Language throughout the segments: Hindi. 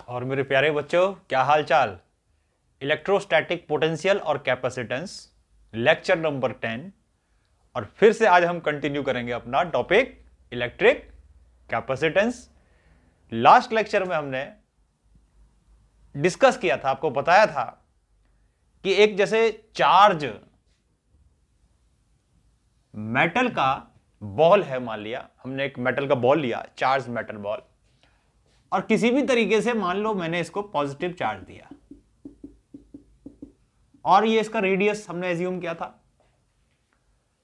और मेरे प्यारे बच्चों, क्या हाल चाल। इलेक्ट्रोस्टैटिक पोटेंशियल और कैपेसिटेंस, लेक्चर नंबर 10। और फिर से आज हम कंटिन्यू करेंगे अपना topic electric capacitance. Last lecture में हमने डिस्कस किया था, आपको बताया था कि एक जैसे चार्ज मेटल का बॉल है, मान लिया हमने एक मेटल का बॉल लिया, चार्ज मेटल बॉल, और किसी भी तरीके से मान लो मैंने इसको पॉजिटिव चार्ज दिया और ये इसका रेडियस हमने एज्यूम किया था।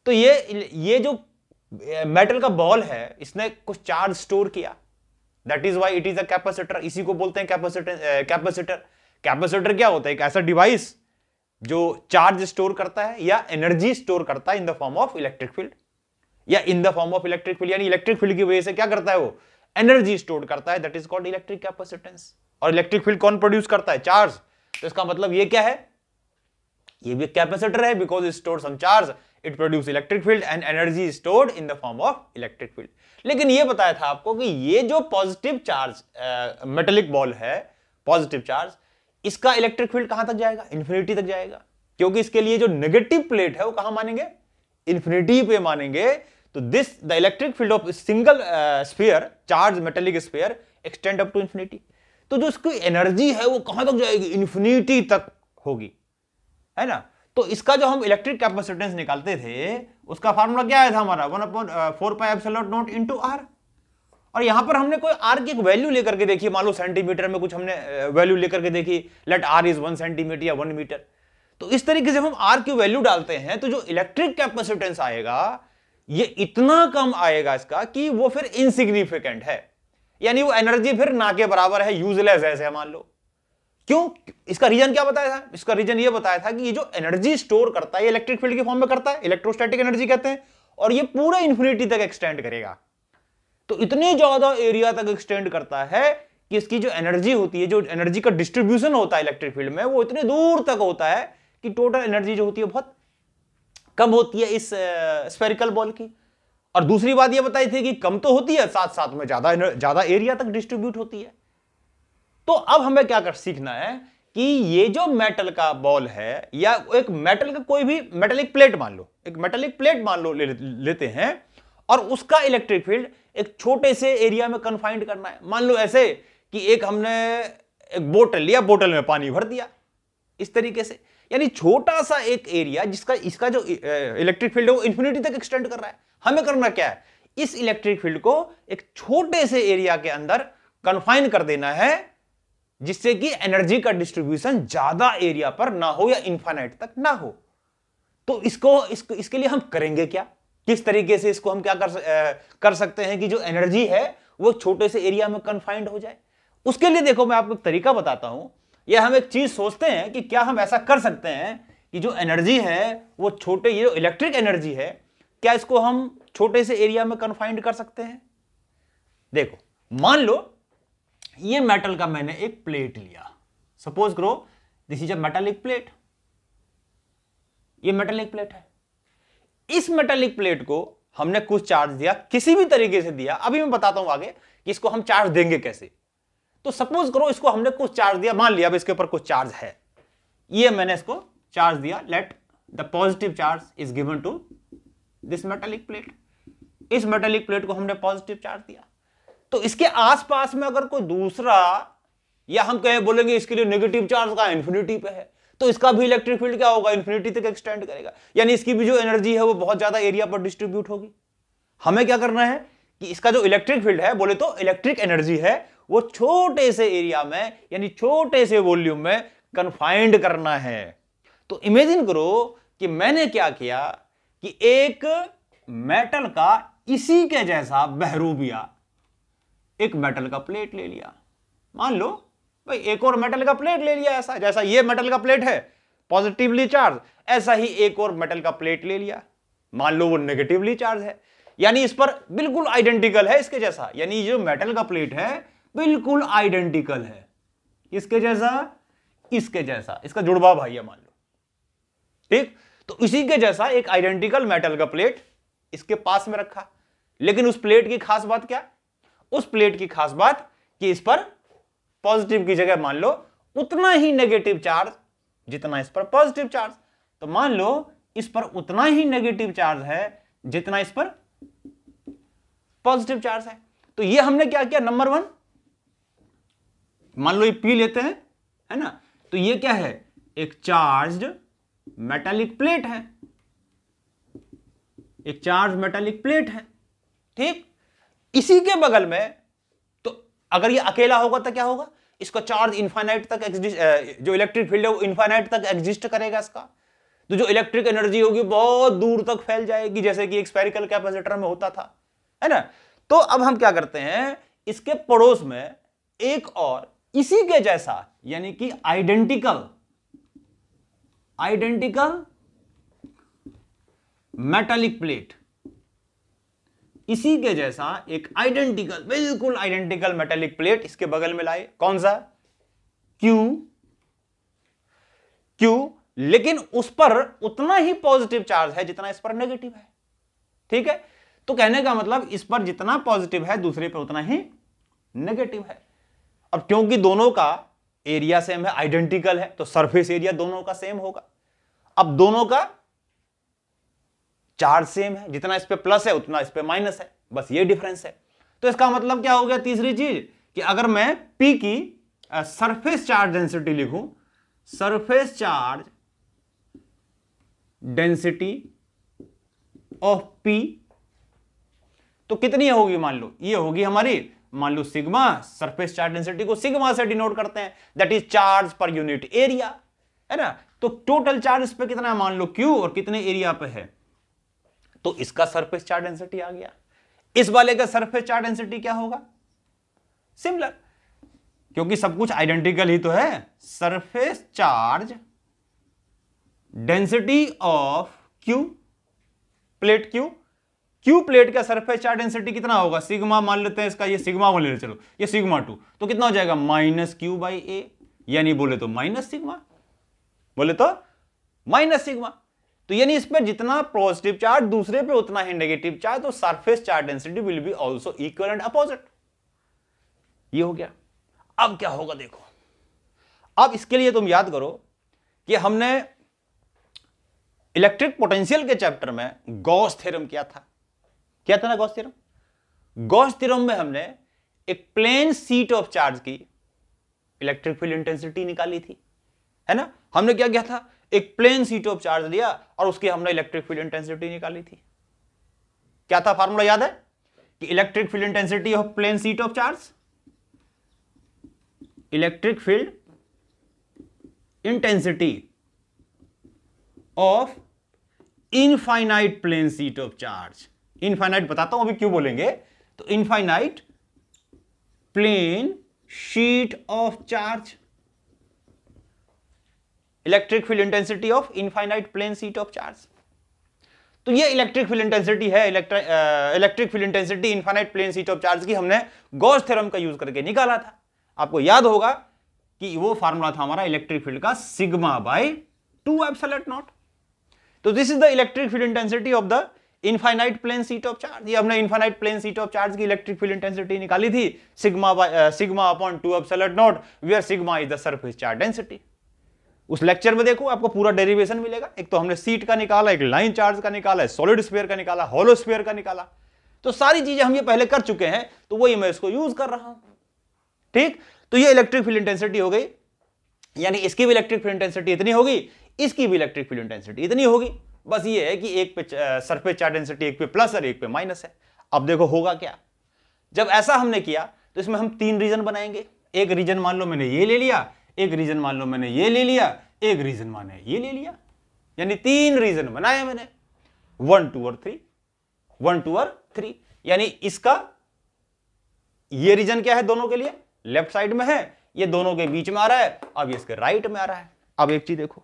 तो ये जो मेटल का बॉल है इसने कुछ चार्ज स्टोर किया, that is why it is a capacitor. इसी को बोलते हैं कैपेसिटर। कैपेसिटर क्या होता है? एक ऐसा डिवाइस जो चार्ज स्टोर करता है या एनर्जी स्टोर करता है in the form of electric field, या in the form of electric field, यानी इलेक्ट्रिक फील्ड की वजह से क्या करता है? वो एनर्जी स्टोर करता है, that is called electric capacitance. और इलेक्ट्रिक फील्ड कौन प्रोड्यूस करता है? चार्ज। तो इसका मतलब ये क्या है? ये भी कैपेसिटर है, because it store some charge, it produce electric field and energy stored in the form of electric field. लेकिन ये बताया था आपको कि ये जो पॉजिटिव चार्ज मेटेलिक बॉल है, पॉजिटिव चार्ज, इसका इलेक्ट्रिक फील्ड कहां तक जाएगा? इन्फिनिटी तक जाएगा, क्योंकि इसके लिए जो नेगेटिव प्लेट है वो कहां मानेंगे? इन्फिनिटी पे मानेंगे। तो this the electric field of single sphere, charge metallic sphere, extend up to infinity. तो जो इसकी एनर्जी है वो कहां तक जाएगी? इन्फिनिटी तक होगी, है ना। तो इसका जो हम इलेक्ट्रिक कैपेसिटेंस निकालते थे उसका फार्मूला क्या आया था हमारा? 1/4πε0 इंटू आर। और यहां पर हमने कोई आर की एक वैल्यू लेकर के देखी, मान लो सेंटीमीटर में कुछ हमने वैल्यू लेकर के देखी, लेट आर इज 1 सेंटीमीटर या 1 मीटर। तो इस तरीके से हम आर की वैल्यू डालते हैं तो जो इलेक्ट्रिक कैपेसिटेंस आएगा ये इतना कम आएगा इसका कि वो फिर इनसिग्निफिकेंट है, यानी वो एनर्जी फिर ना के बराबर है, यूजलेस है मान लो। क्यों? इसका रीजन क्या बताया था? इसका रीजन ये बताया था कि ये जो एनर्जी स्टोर करता है ये इलेक्ट्रिक फील्ड के फॉर्म में करता है, इलेक्ट्रोस्टैटिक एनर्जी कहते हैं, और ये पूरा इन्फिनिटी तक एक्सटेंड करेगा। तो इतने ज्यादा एरिया तक एक्सटेंड करता है कि इसकी जो एनर्जी होती है, जो एनर्जी का डिस्ट्रीब्यूशन होता है इलेक्ट्रिक फील्ड में, वो इतने दूर तक होता है कि टोटल एनर्जी जो होती है बहुत कम होती है इस स्फेरिकल बॉल की। और दूसरी बात ये बताई थी कि कम तो होती है, साथ साथ में ज्यादा एरिया तक डिस्ट्रीब्यूट होती है। तो अब हमें क्या कर सीखना है कि ये जो मेटल का बॉल है या एक मेटल का कोई भी मेटेलिक प्लेट मान लो, एक मेटेलिक प्लेट मान लो लेते हैं, और उसका इलेक्ट्रिक फील्ड एक छोटे से एरिया में कन्फाइंड करना है। मान लो ऐसे कि एक हमने एक बोतल लिया, बोतल में पानी भर दिया, इस तरीके से, यानी छोटा सा एक एरिया जिसका इसका जो इलेक्ट्रिक फील्ड है वो इन्फिनिटी तक एक्सटेंड कर रहा है। हमें करना क्या है? इस इलेक्ट्रिक फील्ड को एक छोटे से एरिया के अंदर कन्फाइन कर देना है, जिससे कि एनर्जी का डिस्ट्रीब्यूशन ज्यादा एरिया पर ना हो या इनफाइनाइट तक ना हो। तो इसके लिए हम करेंगे क्या? किस तरीके से इसको हम क्या कर सकते हैं कि जो एनर्जी है वो छोटे से एरिया में कन्फाइंड हो जाए? उसके लिए देखो मैं आपको एक तरीका बताता हूं, या हम एक चीज सोचते हैं कि क्या हम ऐसा कर सकते हैं कि जो एनर्जी है वो छोटे, ये जो इलेक्ट्रिक एनर्जी है, क्या इसको हम छोटे से एरिया में कन्फाइंड कर सकते हैं? देखो, मान लो ये मेटल का मैंने एक प्लेट लिया, सपोज करो this is a metallic plate. ये मेटालिक प्लेट है, इस मेटालिक प्लेट को हमने कुछ चार्ज दिया, किसी भी तरीके से दिया। अभी मैं बताता हूं आगे कि इसको हम चार्ज देंगे कैसे। तो सपोज करो इसको हमने कुछ चार्ज दिया, मान लिया अब इसके ऊपर कुछ चार्ज है, ये मैंने इसको चार्ज दिया, let the positive charge is given to this metallic plate. इस मेटालिक प्लेट को हमने पॉजिटिव चार्ज दिया। तो इसके आसपास में अगर कोई दूसरा, या हम बोलेंगे इसके लिए नेगेटिव चार्ज का इन्फिनिटी पे है, तो इसका भी इलेक्ट्रिक फील्ड क्या होगा? इन्फिनिटी तक एक्सटेंड करेगा, यानी इसकी भी जो एनर्जी है वो बहुत ज्यादा एरिया पर डिस्ट्रीब्यूट होगी। हमें क्या करना है कि इसका जो इलेक्ट्रिक फील्ड है, बोले तो इलेक्ट्रिक एनर्जी है, वो छोटे से एरिया में यानी छोटे से वॉल्यूम में कन्फाइंड करना है। तो इमेजिन करो कि मैंने क्या किया कि एक मेटल का इसी के जैसा बहरूपिया एक मेटल का प्लेट ले लिया। मान लो भाई एक और मेटल का प्लेट ले लिया, ऐसा जैसा ये मेटल का प्लेट है पॉजिटिवली चार्ज, ऐसा ही एक और मेटल का प्लेट ले लिया, मान लो वो नेगेटिवली चार्ज है, यानी इस पर बिल्कुल आइडेंटिकल है इसके जैसा, यानी जो मेटल का प्लेट है बिल्कुल आइडेंटिकल है इसके जैसा, इसके जैसा, इसका जुड़वा भाई है मान लो, ठीक। तो इसी के जैसा एक आइडेंटिकल मेटल का प्लेट इसके पास में रखा। लेकिन उस प्लेट की खास बात क्या? उस प्लेट की खास बात कि इस पर पॉजिटिव की जगह मान लो उतना ही नेगेटिव चार्ज जितना इस पर पॉजिटिव चार्ज। तो मान लो इस पर उतना ही नेगेटिव चार्ज है जितना इस पर पॉजिटिव चार्ज है। तो ये हमने क्या किया, नंबर 1 मान लो ये पी लेते हैं, है ना, तो ये क्या है, एक चार्ज्ड मेटालिक प्लेट है, एक चार्ज मेटालिक प्लेट है, ठीक। इसी के बगल में, तो अगर ये अकेला होगा तो क्या होगा, इसका चार्ज इनफाइनाइट तक एग्जिस्ट, जो इलेक्ट्रिक फील्ड है वो इनफाइनाइट तक एग्जिस्ट करेगा इसका, तो जो इलेक्ट्रिक एनर्जी होगी बहुत दूर तक फैल जाएगी, जैसे कि एक स्फेरिकल कैपेसिटर में होता था, है ना। तो अब हम क्या करते हैं, इसके पड़ोस में एक और इसी के जैसा यानी कि आइडेंटिकल मेटालिक प्लेट, इसी के जैसा एक आइडेंटिकल, बिल्कुल आइडेंटिकल मेटालिक प्लेट इसके बगल में लाए, कौन सा, क्यू, लेकिन उस पर उतना ही पॉजिटिव चार्ज है जितना इस पर नेगेटिव है, ठीक है। तो कहने का मतलब इस पर जितना पॉजिटिव है दूसरे पर उतना ही नेगेटिव है। अब क्योंकि दोनों का एरिया सेम है, आइडेंटिकल है, तो सरफेस एरिया दोनों का सेम होगा। अब दोनों का चार्ज सेम है, जितना इस पे प्लस है उतना इस पे माइनस है, बस ये डिफरेंस है। तो इसका मतलब क्या हो गया, तीसरी चीज कि अगर मैं P की सरफेस चार्ज डेंसिटी लिखूं, surface charge density of P, तो कितनी होगी, मान लो ये होगी हमारी, मान लो सिग्मा, सरफेस चार्ज डेंसिटी को सिग्मा से डिनोट करते हैं, that is charge per unit area, है ना। तो टोटल चार्ज इस पे कितना है, मान लो Q, और कितने एरिया पे है, तो इसका सरफेस चार्ज डेंसिटी आ गया। इस वाले का सरफेस चार्ज डेंसिटी क्या होगा, सिमिलर, क्योंकि सब कुछ आइडेंटिकल ही तो है। Surface charge density of Q, plate Q plate का सरफेस चार्ज डेंसिटी कितना होगा, सिग्मा मान लेते हैं इसका, ये सिग्मा मान लेते, चलो ये σ2, तो कितना हो जाएगा, -Q/A, यानी बोले तो माइनस सिग्मा, तो यानी इस पर जितना पॉजिटिव चार्ज दूसरे पे उतना ही नेगेटिव चार्ज, तो surface charge density will be also equal and opposite. ये हो गया। अब क्या होगा देखो, अब इसके लिए तुम याद करो कि हमने इलेक्ट्रिक पोटेंशियल के चैप्टर में गॉस थ्योरम किया था, क्या था ना गॉस थ्योरम। गॉस थ्योरम में हमने एक प्लेन शीट ऑफ चार्ज की इलेक्ट्रिक फील्ड इंटेंसिटी निकाली थी, है ना। हमने क्या किया था, एक प्लेन शीट ऑफ चार्ज लिया और उसकी हमने इलेक्ट्रिक फील्ड इंटेंसिटी निकाली थी। क्या था फार्मूला याद है, कि electric field intensity of plane sheet of charge, electric field intensity of infinite plane sheet of charge. Infinite बताता हूं अभी क्यों बोलेंगे, तो infinite plane sheet of charge, electric field intensity of infinite plane sheet of charge. तो ये इलेक्ट्रिक फील्ड इंटेंसिटी है, electric field intensity infinite plane sheet of charge की हमने गॉस थ्योरम का यूज करके निकाला था। आपको याद होगा कि वो फार्मूला था हमारा इलेक्ट्रिक फील्ड का σ/2ε0। तो this is the electric field intensity of the infinite plane sheet of charge. ये हमने infinite plane sheet of charge की इलेक्ट्रिक फील्ड इंटेंसिटी निकाली थी, σ/2ε0, where sigma is the surface charge density. उस लेक्चर में देखो आपको पूरा डेरिवेशन मिलेगा, एक तो हमने सीट का निकाला, एक लाइन चार्ज का निकाला, सॉलिड स्फीयर का निकाला, हॉलो स्फीयर का निकाला, तो सारी चीजें हम ये पहले कर चुके हैं, तो वही मैं इसको यूज कर रहा हूं, ठीक। तो ये इलेक्ट्रिक फील्ड इंटेंसिटी हो गई, यानी इसकी भी इलेक्ट्रिक फील्ड इंटेंसिटी इतनी होगी, इसकी भी इलेक्ट्रिक फील्ड इंटेंसिटी इतनी होगी। बस ये है कि एक पे सरफेस चार्ज डेंसिटी एक पे प्लस और एक पे माइनस है। अब देखो होगा क्या, जब ऐसा हमने किया तो इसमें हम 3 रीजन बनाएंगे। एक रीजन मान लो मैंने ये ले लिया, एक रीजन मान लो मैंने ये ले लिया, एक रीजन माने ये ले लिया, यानी 3 रीजन बनाए मैंने, 1 2 और 3, 1 2 और 3। यानी इसका ये रीजन क्या है, दोनों के लिए लेफ्ट साइड में है, ये दोनों के बीच में आ रहा है, अब ये इसके राइट में आ रहा है। अब एक चीज देखो,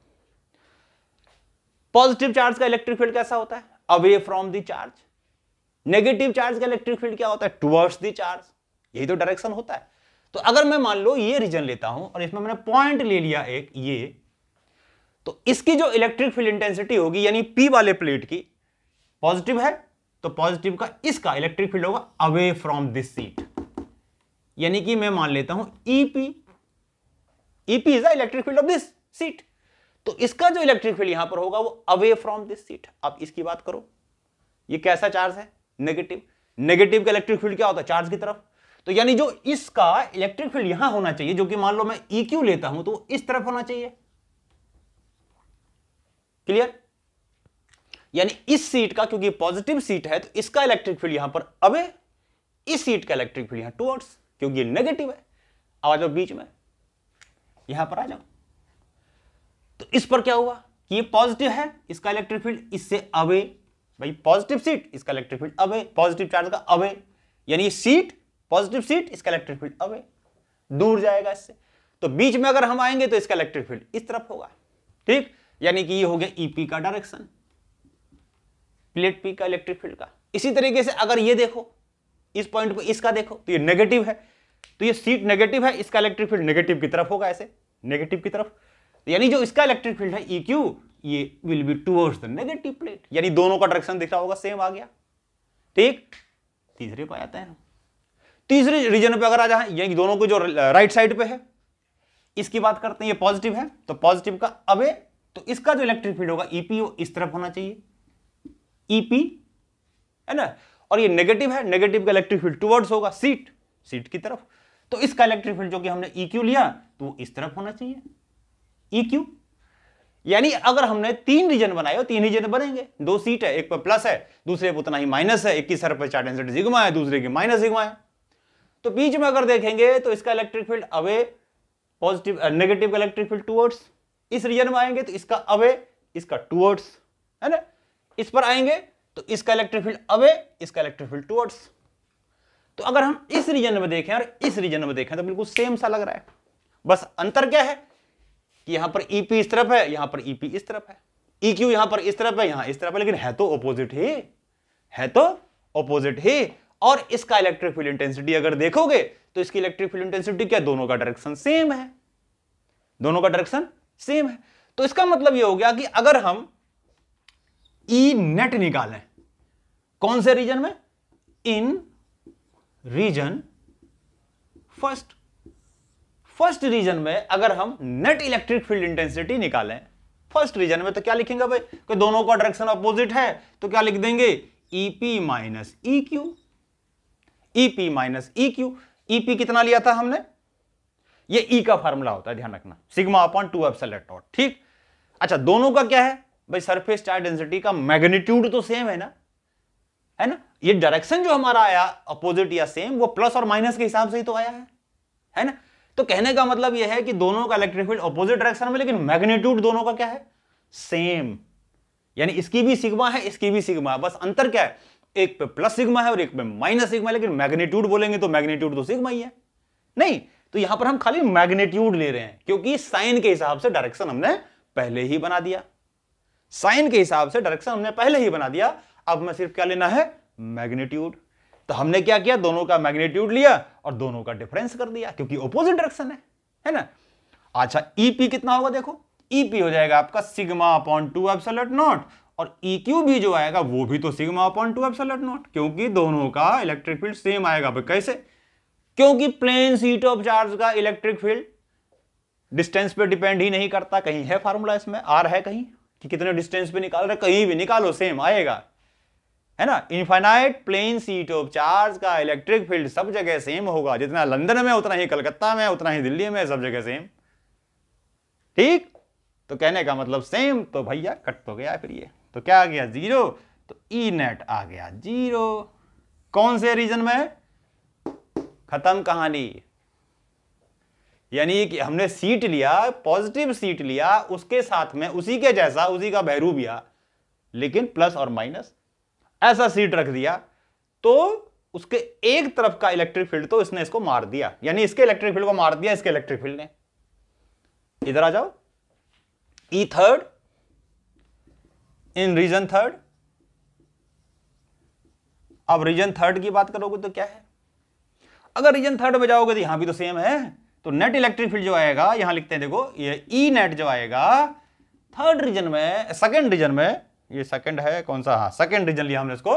पॉजिटिव चार्ज का इलेक्ट्रिक फील्ड कैसा होता है, away from the charge. Negative charge का इलेक्ट्रिक फील्ड क्या होता है, टुवर्ड्स द चार्ज। यही तो डायरेक्शन होता है। तो अगर मैं मान लो ये रीजन लेता हूं और इसमें मैंने पॉइंट ले लिया एक ये, तो इसकी जो इलेक्ट्रिक फील्ड इंटेंसिटी होगी, यानी पी वाले प्लेट की पॉजिटिव है, तो पॉजिटिव का इसका इलेक्ट्रिक फील्ड होगा अवे फ्रॉम दिस सीट, यानी कि मैं मान लेता हूं EP EP is the electric field of this seat. तो इसका जो इलेक्ट्रिक फील्ड यहां पर होगा वो अवे फ्रॉम दिस सीट। अब इसकी बात करो, ये कैसा चार्ज है? नेगेटिव। नेगेटिव का इलेक्ट्रिक फील्ड क्या होता है? चार्ज की तरफ। तो यानी जो इसका इलेक्ट्रिक फील्ड यहां होना चाहिए, जो कि मान लो मैं EQ लेता हूं, तो इस तरफ होना चाहिए। क्लियर? यानी इस सीट का, क्योंकि पॉजिटिव सीट है, तो इसका इलेक्ट्रिक फील्ड यहां पर अवे, इस सीट का इलेक्ट्रिक फील्ड यहां टुवर्ड्स, क्योंकि ये नेगेटिव है। अब आ जाओ बीच में, यहां पर आ जाओ। तो इस पर क्या हुआ कि ये पॉजिटिव है, इसका इलेक्ट्रिक फील्ड इससे अवे, भाई पॉजिटिव सीट, इसका electric field away, positive charge का अवे, यानी ये सीट पॉजिटिव सीट, इसका इलेक्ट्रिक फील्ड अवे, दूर जाएगा इससे। तो बीच में अगर हम आएंगे तो इसका इलेक्ट्रिक फील्ड इस तरफ होगा। ठीक, यानी कि ये हो गया ईपी का डायरेक्शन, प्लेट पी का इलेक्ट्रिक फील्ड का। इसी तरीके से अगर ये देखो, इस पॉइंट पे इसका देखो, तो ये नेगेटिव है, तो ये सीट नेगेटिव है, इसका इलेक्ट्रिक फील्ड नेगेटिव की तरफ होगा, ऐसे नेगेटिव की तरफ। यानी जो इसका इलेक्ट्रिक फील्ड है EQ, ये will be towards the negative plate, यानी दोनों का डायरेक्शन दिख रहा होगा, सेम आ गया। ठीक, तीसरे पे आते हैं। तीसरे रीजन पे अगर आ जाए, यानी दोनों को जो राइट साइड पे है, इसकी बात करते हैं, ये पॉजिटिव है, तो पॉजिटिव का अवे, तो इसका जो इलेक्ट्रिक फील्ड होगा EP, वो इस तरफ होना चाहिए, EP है ना। और ये नेगेटिव है, नेगेटिव का इलेक्ट्रिक फील्ड टुवर्ड्स होगा सीट, सीट की तरफ। तो इसका इलेक्ट्रिक फील्ड जो कि हमने EQ लिया, तो वो इस तरफ होना चाहिए, EQ। यानी अगर हमने 3 रीजन बनाए हो, 3 रीजन बनेंगे, 2 सीट है, एक पर प्लस है, दूसरे पर उतना ही माइनस है, एक की सरफेस चार्ज डेंसिटी सिग्मा है, दूसरे की माइनस सिग्मा है। तो बीच में अगर देखेंगे तो इसका electric field away, positive negative का इलेक्ट्रिक फील्ड टुवर्ड्स, इस रीजन में आएंगे तो इसका अवे, इसका टुवर्ड्स, है ना। इस पर आएंगे तो इसका इलेक्ट्रिक फील्ड अवे, इसका इलेक्ट्रिक फील्ड टुवर्ड्स। तो अगर हम इस रीजन में देखें और इस रीजन में देखें तो बिल्कुल सेम सा लग रहा है, बस अंतर क्या है कि यहां पर EP इस तरफ है, यहां पर EP इस तरफ है, EQ यहां पर इस तरफ है, यहां इस तरफ है, लेकिन है तो ऑपोजिट ही, है तो ऑपोजिट ही। और इसका इलेक्ट्रिक फील्ड इंटेंसिटी अगर देखोगे तो इसकी इलेक्ट्रिक फील्ड इंटेंसिटी क्या, दोनों का डायरेक्शन सेम है, दोनों का डायरेक्शन सेम है। तो इसका मतलब यह हो गया कि अगर हम E नेट निकालें, कौन से रीजन में? इन रीजन फर्स्ट, फर्स्ट रीजन में अगर हम नेट इलेक्ट्रिक फील्ड इंटेंसिटी निकालें फर्स्ट रीजन में, तो क्या लिखेंगे भाई कि दोनों का डायरेक्शन अपोजिट है, तो क्या लिख देंगे? EP minus EQ, EP minus EQ। EP कितना लिया था हमने? ये E का फार्मूला होता है, ध्यान रखना, सिग्मा अपॉन 2 एप्सिलॉन नॉट। ठीक, अच्छा दोनों का क्या है भाई? सरफेस चार्ज डेंसिटी का मैग्नीट्यूड तो सेम है ना, है ना। ये डायरेक्शन जो हमारा आया अपोजिट या सेम, वो प्लस और माइनस के हिसाब से ही तो आया है ना। तो कहने का मतलब यह है कि दोनों का इलेक्ट्रिक फील्ड अपोजिट डायरेक्शन में, लेकिन मैग्नीट्यूड दोनों का क्या है? सेम। यानी इसकी भी सिग्मा है, इसकी भी सिग्मा है, बस अंतर क्या है? एक पे प्लस सिग्मा है और एक पे माइनस सिग्मा है, लेकिन मैग्नीट्यूड बोलेंगे तो मैग्नीट्यूड तो सिग्मा ही है। नहीं, तो यहां पर हम खाली मैग्नीट्यूड ले रहे हैं, क्योंकि साइन के हिसाब से डायरेक्शन हमने पहले ही बना दिया, साइन के हिसाब से डायरेक्शन हमने पहले ही बना दिया। अब मैं सिर्फ क्या लेना है? मैग्नीट्यूड। तो हमने क्या किया? दोनों का मैग्नीट्यूड लिया और दोनों का डिफरेंस कर दिया, क्योंकि ऑपोजिट डायरेक्शन है ना। अच्छा EP कितना होगा? देखो EP हो जाएगा आपका सिग्मा अपॉन 2 एप्सिलॉन नॉट, और EQ भी जो आएगा वो भी तो सिग्मा अपॉन 2 एप्सिलॉन नॉट, क्योंकि दोनों का इलेक्ट्रिक फील्ड सेम आएगा। कैसे? क्योंकि प्लेन शीट ऑफ चार्ज का इलेक्ट्रिक फील्ड डिस्टेंस पे डिपेंड ही नहीं करता। कहीं है फार्मूला इसमें, R है कहीं कि कितने डिस्टेंस पे निकाल रहे? कहीं भी निकालो सेम आएगा, है ना। Infinite plane sheet of charge का इलेक्ट्रिक फील्ड सब जगह सेम होगा, जितना लंदन में उतना ही कलकत्ता में, उतना ही दिल्ली में, सब जगह सेम। ठीक, तो कहने का मतलब सेम, तो भैया कट तो गया फिर ये, तो क्या आ गया? 0। तो E नेट आ गया 0। कौन से रीजन में? खत्म कहानी। यानी कि हमने सीट लिया, पॉजिटिव सीट लिया, उसके साथ में उसी के जैसा, उसी का बहरूप लिया, लेकिन प्लस और माइनस ऐसा सीट रख दिया, तो उसके एक तरफ का इलेक्ट्रिक फील्ड तो इसने इसको मार दिया, यानी इसके इलेक्ट्रिक फील्ड को मार दिया इसके इलेक्ट्रिक फील्ड ने। इधर आ जाओ, E third in region third. अब रीजन थर्ड की बात करोगे तो क्या है? अगर रीजन थर्ड में जाओगे तो यहां भी तो सेम है, तो नेट इलेक्ट्रिक फील्ड जो आएगा, यहां लिखते हैं देखो, ये E नेट जो आएगा थर्ड रीजन में, सेकंड रीजन में, ये सेकंड है कौन सा? हाँ, सेकंड रीजन लिया हमने इसको,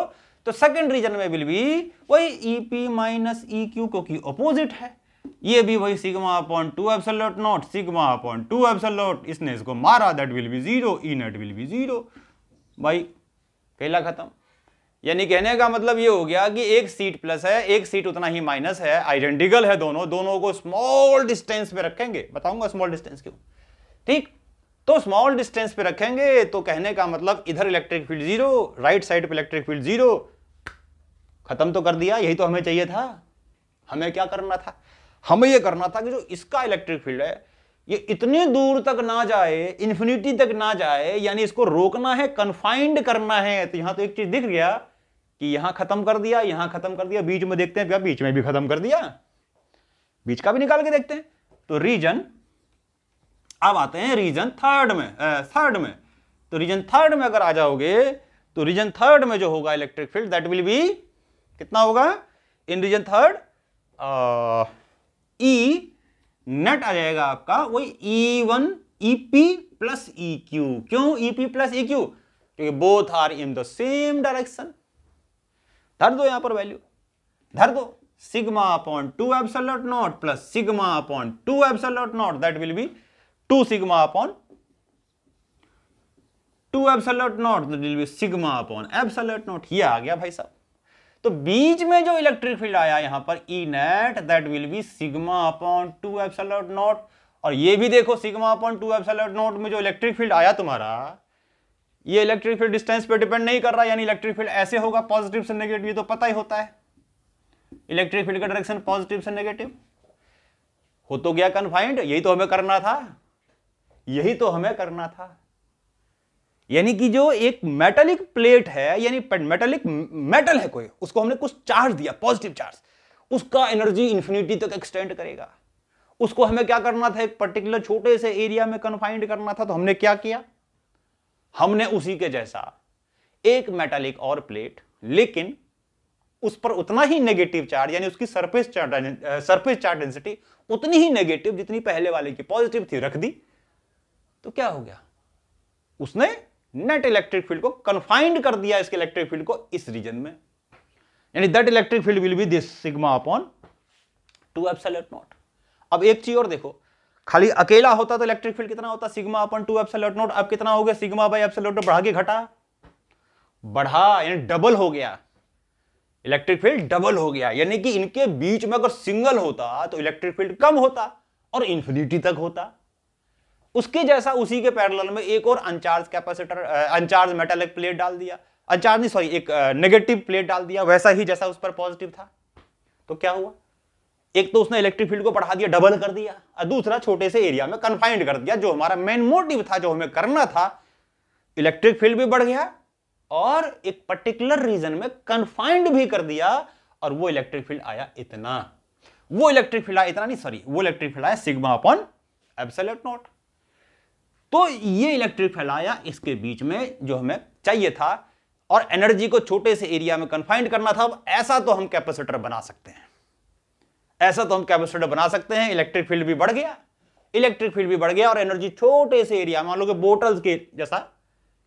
तो सेकंड रीजन में विल बी वही EP माइनस EQ, क्योंकि ऑपोजिट है। ये भी वही sigma upon 2 epsilon not, sigma upon 2 epsilon, इसने इसको मारा, that will B 0, E net will be 0। भाई पहला खत्म। यानी कहने का मतलब ये हो गया कि एक सीट प्लस है, एक सीट उतना ही माइनस है, आइडेंटिकल है दोनों, दोनों को स्मॉल डिस्टेंस पे रखेंगे, बताऊंगा स्मॉल डिस्टेंस क्यों। ठीक, तो स्मॉल डिस्टेंस पे रखेंगे तो कहने का मतलब इधर इलेक्ट्रिक फील्ड 0, राइट साइड पे इलेक्ट्रिक फील्ड 0, खत्म तो कर दिया। यही तो हमें चाहिए था। हमें क्या करना था? हमें यह करना था कि जो इसका इलेक्ट्रिक फील्ड है ये इतनी दूर तक ना जाए, इंफिनिटी तक ना जाए, यानी इसको रोकना है, कन्फाइंड करना है। तो यहां तो एक चीज दिख गया कि यहां खत्म कर दिया, यहां खत्म कर दिया, बीच में देखते हैं क्या, बीच में भी खत्म कर दिया, बीच का भी निकाल के देखते हैं। तो रीजन, अब आते हैं रीजन थर्ड में, तो रीजन थर्ड में अगर आ जाओगे तो रीजन थर्ड में जो होगा electric field that will be कितना होगा in region third, E net आ जाएगा आपका वही E1 EP प्लस EQ। क्यों EP प्लस EQ? क्योंकि both are in the same direction. धर दो यहां पर वैल्यू, धर दो, sigma upon 2 epsilon not plus sigma upon 2 epsilon not, that will be 2 sigma upon 2 epsilon not, that will be sigma upon epsilon not. ये आ गया भाई साहब। तो बीच में जो इलेक्ट्रिक फील्ड आया यहां पर E net, that will be sigma upon 2 epsilon naught. और ये भी देखो सिग्मा अपॉन 2 एप्सिलॉन नॉट में जो इलेक्ट्रिक फील्ड आया तुम्हारा, ये इलेक्ट्रिक फील्ड डिस्टेंस पे डिपेंड नहीं कर रहा, यानी इलेक्ट्रिक फील्ड ऐसे होगा, पॉजिटिव से नेगेटिव, ये तो पता ही होता है इलेक्ट्रिक फील्ड का डायरेक्शन पॉजिटिव से नेगेटिव। हो तो गया कन्फाइंड, यही तो हमें करना था, यही तो हमें करना था। यानी कि जो एक मेटालिक प्लेट है, यानी मेटालिक मेटल है कोई, उसको हमने कुछ चार्ज दिया, पॉजिटिव चार्ज, उसका एनर्जी इंफिनिटी तक एक्सटेंड करेगा। उसको हमें क्या करना था, एक पर्टिकुलर छोटे से एरिया में कन्फाइंड करना था। तो हमने क्या किया, हमने उसी के जैसा एक मेटालिक और प्लेट, लेकिन उस पर उतना ही नेगेटिव चार्ज, यानी उसकी सरफेस चार्ज डेंसिटी उतनी ही नेगेटिव जितनी पहले वाले की पॉजिटिव थी, रख दी। तो क्या हो गया, उसने नेट इलेक्ट्रिक फील्ड को कन्फाइंड कर दिया, इसके इलेक्ट्रिक फील्ड को इस रीजन में, यानी that electric field will be this sigma upon 2 epsilon not. अब एक चीज और देखो, खाली अकेला होता तो इलेक्ट्रिक फील्ड कितना होता, सिग्मा अपॉन 2 एप्सिलॉन नॉट। अब कितना हो गया, सिग्मा बाय एप्सिलॉन नॉट, बढ़ा के घटा, बढ़ा, यानी डबल हो गया, इलेक्ट्रिक फील्ड डबल हो गया। यानी कि इनके बीच में अगर सिंगल होता तो इलेक्ट्रिक फील्ड कम होता और इंफिनिटी तक होता। उसके जैसा उसी के पैरेलल में एक और अनचार्ज कैपेसिटर, अनचार्ज मेटालिक प्लेट डाल दिया, अनचार्ज नहीं सॉरी, एक नेगेटिव प्लेट डाल दिया, वैसा ही जैसा उस पर पॉजिटिव था। तो क्या हुआ, एक तो उसने इलेक्ट्रिक फील्ड को बढ़ा दिया, डबल कर दिया, और दूसरा छोटे से एरिया में कन्फाइंड कर दिया। जो हमारा मेन मोटिव था, जो हमें करना था, इलेक्ट्रिक फील्ड भी बढ़ गया और एक पर्टिकुलर रीजन में कन्फाइंड भी कर दिया। और वो इलेक्ट्रिक फील्ड आया इतना, वो इलेक्ट्रिक फील्ड आया इतना नहीं सॉरी, वो इलेक्ट्रिक फील्ड आया सिग्मा अपॉन एप्सिलॉन नॉट। तो ये इलेक्ट्रिक फील्ड आया इसके बीच में जो हमें चाहिए था, और एनर्जी को छोटे से एरिया में कन्फाइंड करना था। अब ऐसा तो हम कैपेसिटर बना सकते हैं, ऐसा तो हम कैपेसिटर बना सकते हैं। इलेक्ट्रिक फील्ड भी बढ़ गया, इलेक्ट्रिक फील्ड भी बढ़ गया, और एनर्जी छोटे से एरिया, मान लो कि बोटल्स के जैसा,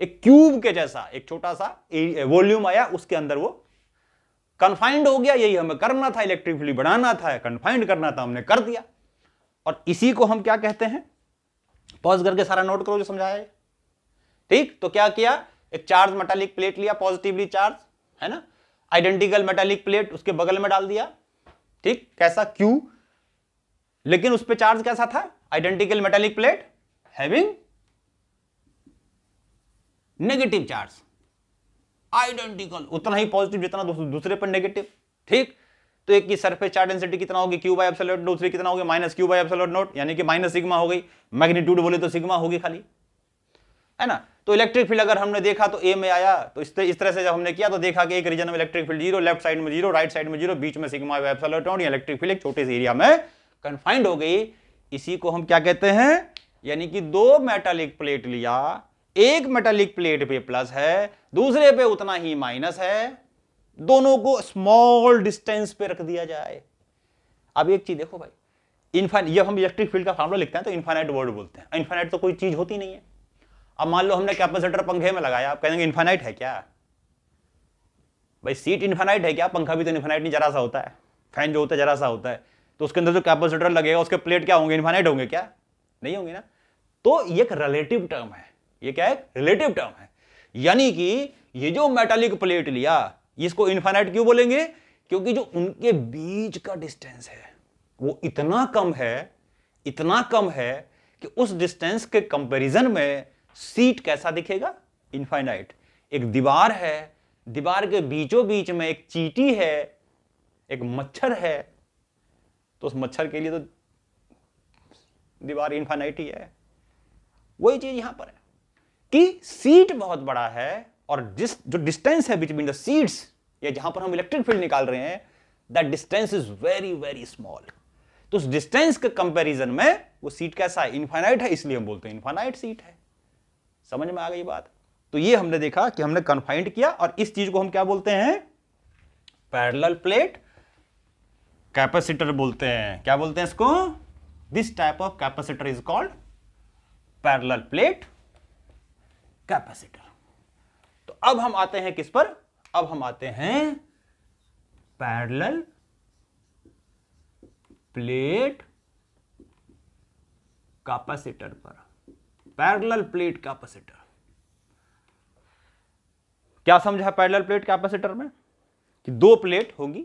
एक क्यूब के जैसा एक छोटा सा वॉल्यूम आया, उसके अंदर वो कन्फाइंड हो गया। यही हमें करना था, इलेक्ट्रिक फील्ड बढ़ाना था, कन्फाइंड करना था, हमने कर दिया। और इसी को हम क्या कहते हैं, पॉज करके सारा नोट करो जो समझाया है। ठीक, तो क्या किया, एक चार्ज मेटालिक प्लेट लिया, पॉजिटिवली चार्ज है ना, आइडेंटिकल मेटालिक प्लेट उसके बगल में डाल दिया। ठीक, कैसा, क्यू, लेकिन उस पे चार्ज कैसा था, identical metallic plate having negative charge, identical, उतना ही पॉजिटिव जितना दूसरे पर नेगेटिव। ठीक, तो एक की सरफेस चार्ज डेंसिटी कितना होगी, क्यू बाय एप्सिलॉन, दूसरी कितना होगी, minus Q by epsilon not, यानी कि माइनस सिग्मा हो गई। मैग्नीट्यूड बोले तो सिग्मा होगी खाली, है ना। तो इलेक्ट्रिक फील्ड अगर हमने देखा तो ए में आया, तो इस तरह से जब हमने किया तो देखा कि एक रीजन में इलेक्ट्रिक फील्ड 0, लेफ्ट साइड में 0, राइट साइड में 0, बीच में sigma by epsilon not, electric field एक छोटे से एरिया में कन्फाइंड हो गई। इसी को हम क्या कहते हैं, यानी कि दो मेटालिक प्लेट लिया, एक मेटालिक प्लेट पे प्लस है, दूसरे पे उतना ही माइनस है, दोनों को स्मॉल डिस्टेंस पे रख दिया जाए। अब एक चीज देखो भाई, इनफाइनाइट, जब हम इलेक्ट्रिक फील्ड का फार्मूला लिखते हैं तो इनफाइनाइट वर्ड बोलते हैं। इनफाइनाइट तो कोई चीज होती नहीं है। अब मान लो हमने कैपेसिटर पंखे में लगाया, आप कहेंगे इनफाइनाइट है क्या भाई, सीट इनफाइनाइट है क्या, पंखा भी तो इनफाइनाइट नहीं, जरा सा होता है, फैन जो होता है जरा सा होता है। तो उसके अंदर जो कैपेसिटर लगेगा उसके प्लेट क्या होंगे, इनफाइनाइट होंगे क्या, नहीं होंगे ना। तो ये एक रिलेटिव टर्म है, ये क्या है, रिलेटिव टर्म है। यानी कि ये जो मेटालिक प्लेट लिया इसको इनफाइनाइट क्यों बोलेंगे, क्योंकि जो उनके बीच का डिस्टेंस है वो इतना कम है, इतना कम है कि उस डिस्टेंस के कंपैरिजन में सीट कैसा दिखेगा, इनफाइनाइट। एक दीवार है, दीवार के बीचों बीच में एक चींटी है, एक मच्छर है, तो उस मच्छर के लिए तो दीवार इनफाइनाइट ही है। वही चीज यहां पर है कि सीट बहुत बड़ा है और जो डिस्टेंस है बिटवीन द सीट्स, या जहां पर हम इलेक्ट्रिक फील्ड निकाल रहे हैं, that distance is very very small. तो उस डिस्टेंस के कंपैरिजन में वो सीट कैसा है, इनफाइनाइट है, इसलिए हम बोलते हैं इनफाइनाइट सीट है। समझ में आ गई बात। तो ये हमने देखा कि हमने कन्फाइंड किया, और इस चीज को हम क्या बोलते हैं, पैरेलल प्लेट कैपेसिटर बोलते हैं। क्या बोलते हैं इसको, this type of capacitor is called parallel plate capacitor. तो अब हम आते हैं किस पर, अब हम आते हैं पैरेलल प्लेट कैपेसिटर पर। पैरेलल प्लेट कैपेसिटर क्या समझा पैरेलल प्लेट कैपेसिटर में, कि दो प्लेट होगी,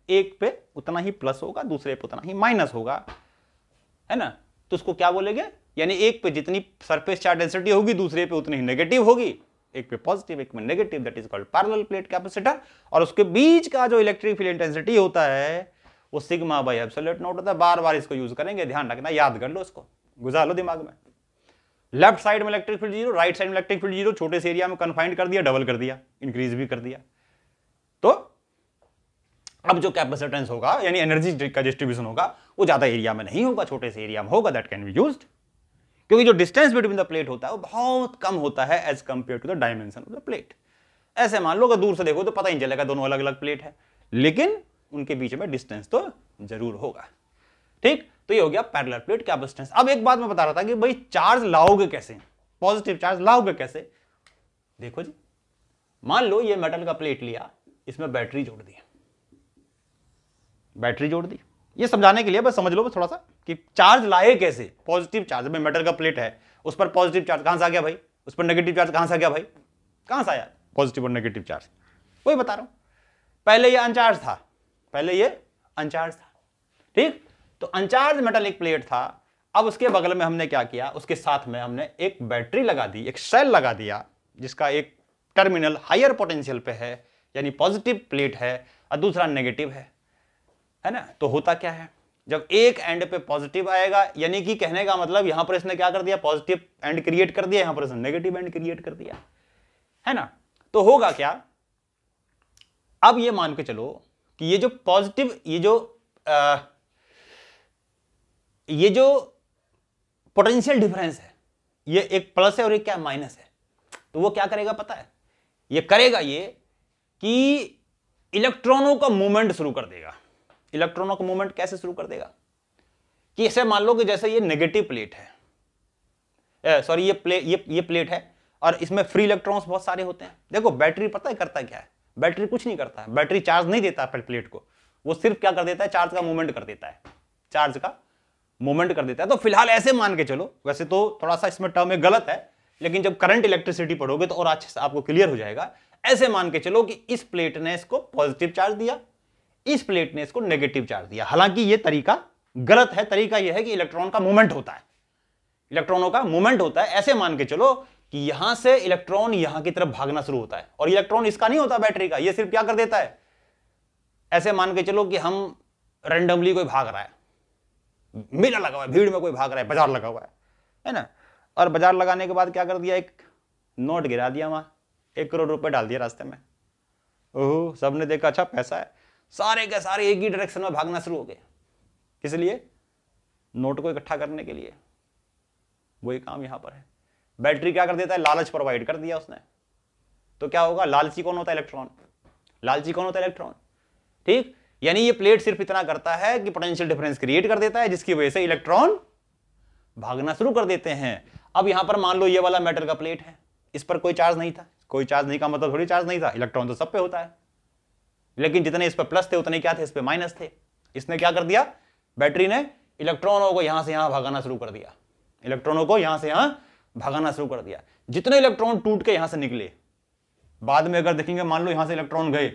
एक पे उतना ही प्लस होगा, दूसरे पे उतना ही माइनस होगा, है ना। तो उसको क्या बोलेंगे, यानी एक पे जितनी सरफेस चार्ज डेंसिटी होगी दूसरे पे उतनी ही नेगेटिव होगी, एक पे पॉजिटिव एक में negative, that is called parallel plate capacitor. और उसके बीच का जो इलेक्ट्रिक फील्ड इंटेंसिटी होता है वो सिग्मा बाय एप्सिलॉन नॉट होता है। बार बार इसको यूज करेंगे, ध्यान रखना, याद कर लो, इसको गुजार लो दिमाग में। लेफ्ट साइड में electric field zero, right side में इलेक्ट्रिक फील्ड जीरो, छोटे से एरिया में कन्फाइंड कर दिया, डबल कर दिया, इंक्रीज भी कर दिया। तो अब जो कैपेसिटेंस होगा यानी एनर्जी का डिस्ट्रीब्यूशन होगा वो ज्यादा एरिया में नहीं होगा, छोटे से एरिया में होगा, दैट कैन बी यूज्ड, क्योंकि जो डिस्टेंस बिटवीन द प्लेट होता है वो बहुत कम होता है as compare to the dimension of the plate. ऐसे मान लो कि दूर से देखो तो पता ही नहीं चलेगा दोनों अलग अलग प्लेट है, लेकिन उनके बीच में डिस्टेंस तो जरूर होगा। ठीक, तो ये हो गया पैरेलल प्लेट कैपेसिटेंस। अब एक बात मैं बता रहा था कि भाई चार्ज लाओगे कैसे, पॉजिटिव चार्ज लाओगे कैसे। देखो जी, मान लो ये मेटल का प्लेट लिया, इसमें बैटरी जोड़ दी, बैटरी जोड़ दी, ये समझाने के लिए बस समझ लो बस थोड़ा सा कि चार्ज लाए कैसे। पॉजिटिव चार्ज में मेटल का प्लेट है, उस पर पॉजिटिव चार्ज कहां से आ गया भाई, उस पर नेगेटिव चार्ज कहां से आ गया भाई, कहां से आया पॉजिटिव और नेगेटिव चार्ज, वही बता रहा हूं। पहले ये अनचार्ज था, पहले ये अनचार्ज था, ठीक। तो अनचार्ज मेटालिक प्लेट था, अब उसके बगल में हमने क्या किया, उसके साथ में हमने एक बैटरी लगा दी, एक सेल लगा दिया, जिसका एक टर्मिनल हायर पोटेंशियल पे है यानी पॉजिटिव प्लेट है और दूसरा नेगेटिव है ना। तो होता क्या है, जब एक एंड पे पॉजिटिव आएगा, यानी कि कहने का मतलब यहां पर इसने क्या कर दिया, पॉजिटिव एंड क्रिएट कर दिया, यहां पर इसने नेगेटिव एंड क्रिएट कर दिया, है ना। तो होगा क्या, अब ये मान के चलो कि ये जो पॉजिटिव, ये जो पोटेंशियल डिफरेंस है, ये एक प्लस है और एक क्या माइनस है, तो वो क्या करेगा पता है, ये करेगा ये कि इलेक्ट्रॉनों का मूवमेंट शुरू कर देगा। इलेक्ट्रॉनों का मूवमेंट कैसे शुरू कर देगा, कि ऐसे मान लो कि जैसे ये नेगेटिव प्लेट है, सॉरी ये प्लेट है और इसमें फ्री इलेक्ट्रॉन्स बहुत सारे होते हैं। देखो बैटरी पता है करता क्या है, बैटरी कुछ नहीं करता है, बैटरी चार्ज नहीं देता है प्लेट को, वो सिर्फ क्या कर देता है, चार्ज का मूवमेंट कर देता है, चार्ज का मूवमेंट कर देता है। तो फिलहाल ऐसे मान के चलो, वैसे तो थोड़ा सा इसमें टर्म में गलत है, लेकिन जब करंट इलेक्ट्रिसिटी पढ़ोगे तो और अच्छे से आपको क्लियर हो जाएगा। ऐसे मान के चलो कि इस प्लेट ने इसको पॉजिटिव चार्ज दिया, इस प्लेट ने इसको नेगेटिव चार्ज दिया। हालांकि यह तरीका गलत है, तरीका यह है कि इलेक्ट्रॉन का मूवमेंट होता है, इलेक्ट्रॉनों का मूवमेंट होता है। ऐसे मान के चलो कि यहां से इलेक्ट्रॉन यहां की तरफ भागना शुरू होता है, और इलेक्ट्रॉन इसका नहीं होता बैटरी का, यह सिर्फ क्या कर देता है, ऐसे मान के चलो कि हम रैंडमली कोई भाग रहा है, मेला लगा हुआ है, भीड़ में कोई भाग रहा है, बाजार लगा हुआ है ना, और बाजार लगाने के बाद क्या कर दिया, एक नोट गिरा दिया वहां, 1 करोड़ रुपए डाल दिया रास्ते में। ओह, सबने देखा अच्छा पैसा है, सारे के सारे एक ही डायरेक्शन में भागना शुरू हो गए। किस लिए, नोट को इकट्ठा करने के लिए। वही काम यहां पर है। बैटरी क्या कर देता है, लालच प्रोवाइड कर दिया उसने, तो क्या होगा, लालची कौन होता है, इलेक्ट्रॉन। लालची कौन होता है, इलेक्ट्रॉन, ठीक। यानी ये प्लेट सिर्फ इतना करता है कि पोटेंशियल डिफरेंस क्रिएट कर देता है, जिसकी वजह से इलेक्ट्रॉन भागना शुरू कर देते हैं। अब यहां पर मान लो ये वाला मेटल का प्लेट है, इस पर कोई चार्ज नहीं था, कोई चार्ज नहीं का मतलब थोड़ी चार्ज नहीं था, इलेक्ट्रॉन तो सब पे होता है, लेकिन जितने इस पर प्लस थे उतने क्या थे, इस पे माइनस थे। इसने क्या कर दिया, बैटरी ने इलेक्ट्रॉनों को यहां से यहां भगाना शुरू कर दिया, इलेक्ट्रॉनों को यहां से यहां भगाना शुरू कर दिया। जितने इलेक्ट्रॉन टूट के यहां से निकले, बाद में अगर देखेंगे, मान लो यहां से इलेक्ट्रॉन गए,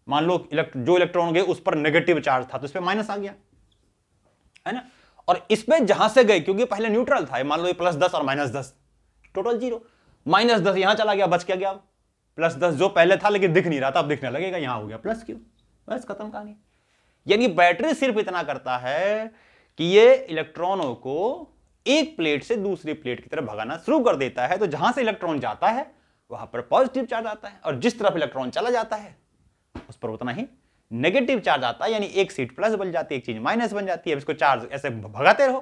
मान लो जो इलेक्ट्रॉन गए उस पर नेगेटिव चार्ज था तो इस पर माइनस आ गया, है ना। और इसमें जहां से गए, क्योंकि पहले न्यूट्रल था, मान लो ये +10 और -10, टोटल 0, -10 यहां चला गया, बच क्या गया, +10 जो पहले था लेकिन दिख नहीं रहा था, अब दिखने लगेगा, यहां हो गया +Q, बस खत्म कहानी। यानी बैटरी सिर्फ इतना करता है कि ये इलेक्ट्रॉनों को एक प्लेट से दूसरी प्लेट की तरफ भगाना शुरू कर देता है। तो जहां से इलेक्ट्रॉन जाता है वहां पर पॉजिटिव चार्ज आता है, और जिस तरफ इलेक्ट्रॉन चला जाता है उस पर उतना ही नेगेटिव चार्ज आता है। यानी एक सीट प्लस बन जाती है, एक चीज माइनस बन जाती है। इसको चार्ज ऐसे भगाते रहो,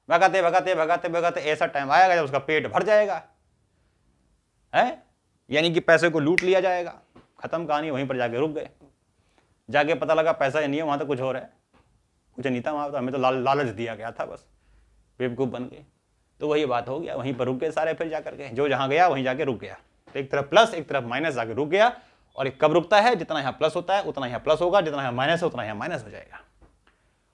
भगाते भगाते भगाते भगाते, ऐसा टाइम आएगा जब उसका पेट भर जाएगा, है, यानी कि पैसे को लूट लिया जाएगा, खत्म कहानी। वहीं पर जाके रुक गए, जाके पता लगा पैसा नहीं है, वहां तो कुछ और है, कुछ नहीं था वहां, तो हमें तो लालच दिया गया था, बस बेवकूफ बन गए। तो वही बात हो गया, वहीं पर रुक गए सारे, फिर जाकर के जो जहां गया वहीं जाके रुक गया। तो एक तरफ प्लस एक तरफ माइनस जाके रुक गया। और ये कब रुकता है, जितना यहाँ प्लस होता है उतना यहाँ प्लस होगा, जितना यहाँ माइनस है उतना यहाँ माइनस हो जाएगा।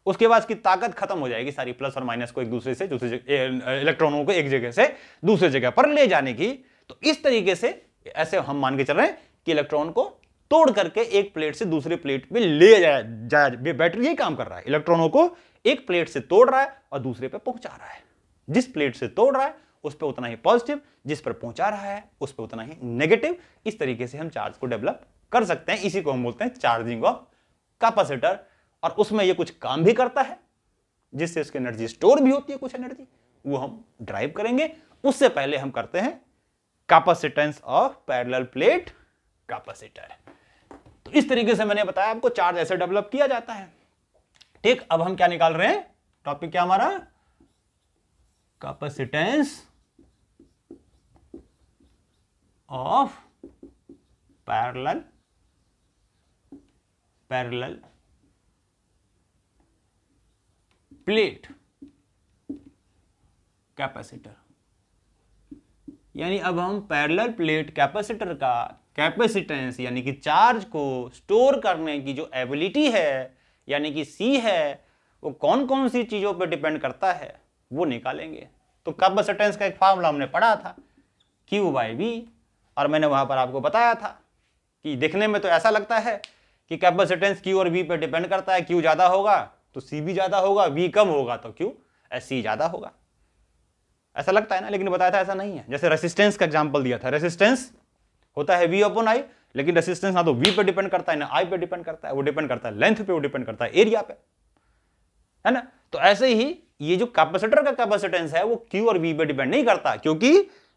उसके बाद इसकी ताकत खत्म हो जाएगी सारी, प्लस और माइनस को एक दूसरे से दूसरी जगह, इलेक्ट्रॉनों को एक जगह से दूसरी जगह पर ले जाने की। तो इस तरीके से ऐसे हम मान के चल रहे हैं कि इलेक्ट्रॉन को तोड़ करके एक प्लेट से दूसरी प्लेट में ले जाया। बैटरी यही काम कर रहा है, इलेक्ट्रॉनों को एक प्लेट से तोड़ रहा है और दूसरे पे पहुंचा रहा है। जिस प्लेट से तोड़ रहा है उस पर उतना ही पॉजिटिव, जिस पर पहुंचा रहा है उस पर उतना ही नेगेटिव। इस तरीके से हम चार्ज को डेवलप कर सकते हैं। इसी को हम बोलते हैं चार्जिंग ऑफ कैपेसिटर। और उसमें ये कुछ काम भी करता है, जिससे उसकी एनर्जी स्टोर भी होती है, कुछ एनर्जी वो हम ड्राइव करेंगे। उससे पहले हम करते हैं capacitance of parallel plate capacitor. तो इस तरीके से मैंने बताया आपको चार्ज ऐसे डेवलप किया जाता है। ठीक, अब हम क्या निकाल रहे हैं, टॉपिक क्या हमारा, capacitance of parallel plate capacitor. यानी अब हम पैरेलल प्लेट कैपेसिटर का कैपेसिटेंस यानी कि चार्ज को स्टोर करने की जो एबिलिटी है यानी कि C है, वो कौन कौन सी चीजों पर डिपेंड करता है वो निकालेंगे। तो कैपेसिटेंस का एक फार्मूला हमने पढ़ा था, Q/V, और मैंने वहां पर आपको बताया था कि देखने में तो ऐसा लगता है कि कैपेसिटेंस Q और V पे डिपेंड करता है। Q ज्यादा होगा तो C भी ज्यादा होगा, V कम होगा तो C ज्यादा होगा, ऐसा लगता है ना। लेकिन बताया था ऐसा नहीं है। जैसे रेसिस्टेंस का एग्जांपल दिया था, रेसिस्टेंस होता है V/I, लेकिन रेसिस्टेंस ना तो V पे डिपेंड करता है ना I पे डिपेंड करता है, वो डिपेंड करता है लेंथ पे, वो डिपेंड करता है एरिया पे, है ना। तो ऐसे ही ये जो कैपेसिटर का कैपेसिटेंस है वो Q और V पे डिपेंड नहीं करता, क्योंकि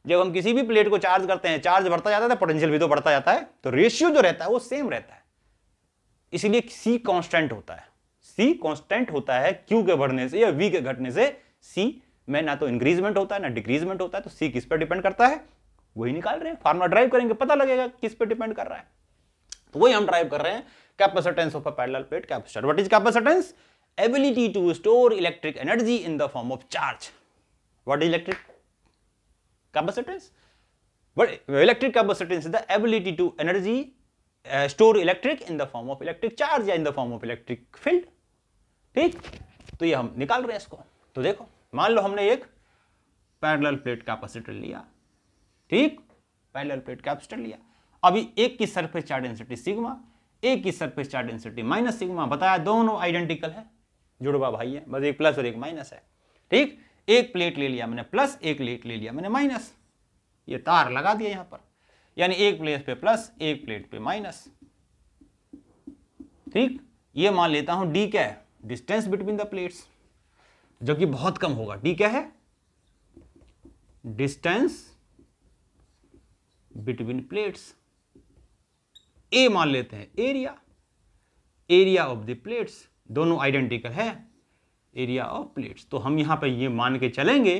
जब हम किसी भी प्लेट को चार्ज करते हैं, चार्ज बढ़ता जाता है, पोटेंशियल भी तो बढ़ता जाता है, तो रेशियो जो रहता है वो सेम रहता है। इसीलिए C कांस्टेंट होता है, C कांस्टेंट होता है Q के बढ़ने से या V के घटने से। C में ना तो इंक्रीजमेंट होता है ना डिक्रीजमेंट होता है। तो C किस पर डिपेंड करता है वही निकाल रहे हैं, फार्मूला ड्राइव करेंगे, पता लगेगा किस पे डिपेंड कर रहा है। तो वही हम ड्राइव कर रहे हैं, capacitance of a parallel plate capacitor. What is capacitance? Ability to store electric energy in the form of charge. What is electric capacitance? But electric capacitance is the ability to energy store electric in the form of electric charge या in the form of electric field। ठीक, तो ये हम निकाल रहे हैं इसको। तो देखो, मान लो हमने एक पैरेलल प्लेट कैपेसिटर लिया, ठीक, पैरेलल प्लेट कैपेसिटर लिया। अभी एक की सरफेस चार्ज डेंसिटी सिग्मा, एक की surface charge density minus sigma. बताया दोनों आइडेंटिकल है, जुड़वा भाई है, बस एक प्लस और एक माइनस है। ठीक, एक प्लेट ले लिया मैंने प्लस, एक प्लेट ले लिया मैंने माइनस, ये तार लगा दिया यहां पर, यानी एक प्लेट पे प्लस एक प्लेट पे माइनस। ठीक, ये मान लेता हूं d क्या है, डिस्टेंस बिटवीन द प्लेट्स, जो कि बहुत कम होगा। d क्या है, डिस्टेंस बिटवीन प्लेट्स। a मान लेते हैं area, area of the plates, दोनों आइडेंटिकल है, एरिया ऑफ प्लेट्स। तो हम यहां पे ये मान के चलेंगे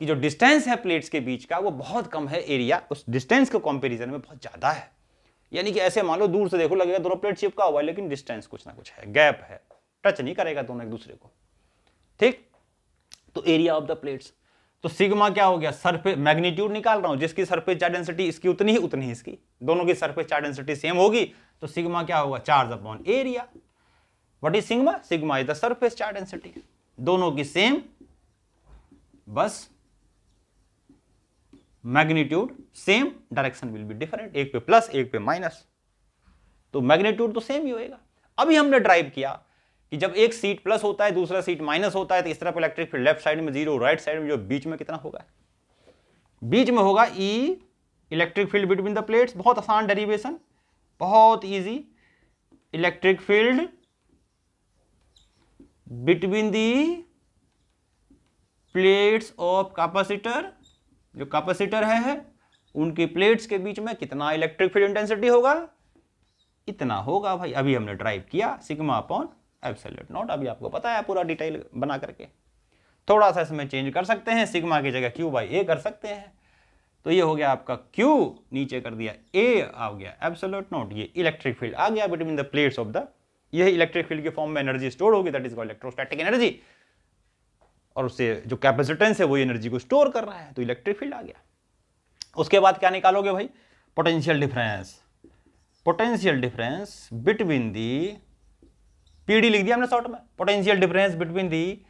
कि जो डिस्टेंस है प्लेट्स के बीच का वो बहुत कम है, एरिया उस डिस्टेंस के कंपैरिजन में बहुत ज्यादा है। यानी कि ऐसे मान लो दूर से देखो लगेगा दोनों प्लेट चिपका हुआ है, लेकिन डिस्टेंस कुछ ना कुछ है, गैप है, टच नहीं करेगा दोनों एक दूसरे को। ठीक, तो एरिया ऑफ द प्लेट्स। तो सिग्मा क्या हो गया, सरफेस मैग्नीट्यूड निकाल रहा हूं, जिसकी सरफेस चार्ज डेंसिटी इसकी उतनी ही इसकी, दोनों की सरफेस चार्ज डेंसिटी सेम होगी, तो सिग्मा क्या होगा, charge upon area. What is sigma? Sigma is the surface charge density. दोनों की सेम, बस magnitude same, direction will be different, एक पे प्लस एक पे माइनस, तो मैग्नीट्यूड तो सेम ही होएगा। अभी हमने ड्राइव किया कि जब एक सीट प्लस होता है दूसरा सीट माइनस होता है तो इस तरफ इलेक्ट्रिक फील्ड लेफ्ट साइड में 0, राइट साइड में जो बीच में कितना होगा? बीच में होगा E electric field between the plates. बहुत आसान डेरिवेशन, बहुत easy. Electric field between the plates of capacitor, जो कैपेसिटर है उनकी प्लेट्स के बीच में कितना इलेक्ट्रिक फील्ड इंटेंसिटी होगा? इतना होगा भाई। अभी हमने ड्राइव किया सिग्मा अपॉन एप्सिलॉन नॉट। अभी आपको पता है पूरा डिटेल बना करके, थोड़ा सा इसमें चेंज कर सकते हैं, सिग्मा की जगह Q बाई A कर सकते हैं। तो ये हो गया आपका Q, नीचे कर दिया A, आ गया एप्सिलॉन नॉट, ये इलेक्ट्रिक फील्ड आ गया between the plates of the, यही इलेक्ट्रिक फील्ड के फॉर्म में एनर्जी स्टोर होगी, that is called electrostatic energy. और उससे जो कैपेसिटेंस है वो एनर्जी को स्टोर कर रहा है, तो इलेक्ट्रिक फील्ड आ गया। उसके बाद क्या निकालोगे भाई? Potential difference. Potential difference between the, PD लिख दिया हमने शॉर्ट में, potential difference between the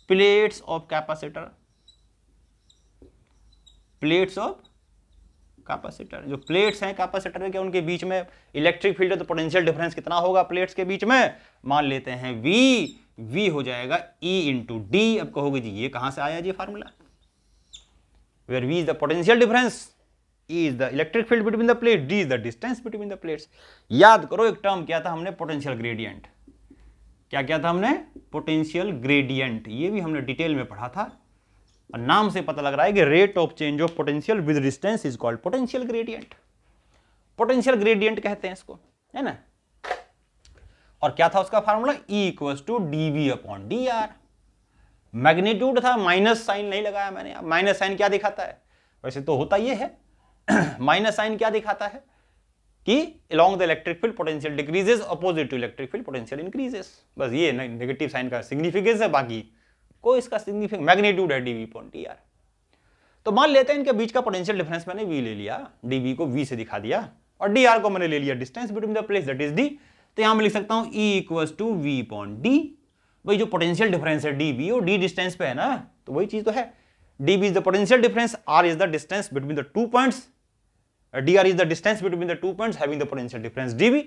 plates of capacitor. Plates of capacitor, जो प्लेट्स हैं कैपेसिटर के उनके बीच में इलेक्ट्रिक फील्ड है, तो पोटेंशियल डिफरेंस कितना होगा प्लेट्स के बीच में? मान लेते हैं V हो जाएगा E इंटू डी। अब कहोगे जी ये कहां से आया जी formula? Where V is the potential difference, E is the electric field between the plate, D is the distance between the plates। याद करो एक टर्म क्या था हमने? Potential gradient. क्या क्या था हमने? Potential gradient. ये भी हमने डिटेल में पढ़ा था, और नाम से पता लग रहा है कि rate of change of potential with distance is called potential gradient. Potential gradient कहते हैं इसको, है ना। और क्या था उसका formula? E equals to dV upon dr। Magnitude था, माइनस साइन नहीं लगाया मैंने। माइनस साइन क्या दिखाता है? वैसे तो होता ये है माइनस साइन क्या दिखाता है कि along the electric field potential decreases, opposite to electric field potential increases। बस ये नेगेटिव साइन का सिग्निफिकेंस है, बाकी कोई इसका सिग्निफिकेंस, मैग्नीट्यूड है dV अपॉन dr। तो मान लेते हैं इनके बीच का पोटेंशियल डिफरेंस मैंने V ले लिया, dV को V से दिखा दिया, और dr को मैंने ले लिया distance between the place, that is d। तो यहां मैं लिख सकता हूं E equals to V upon d। भाई जो पोटेंशियल डिफरेंस है dV, वो d डिस्टेंस पे है ना, तो वही चीज तो है। dV is the potential difference, r is the distance between the two points, dr is the distance between the two points having the potential difference dV।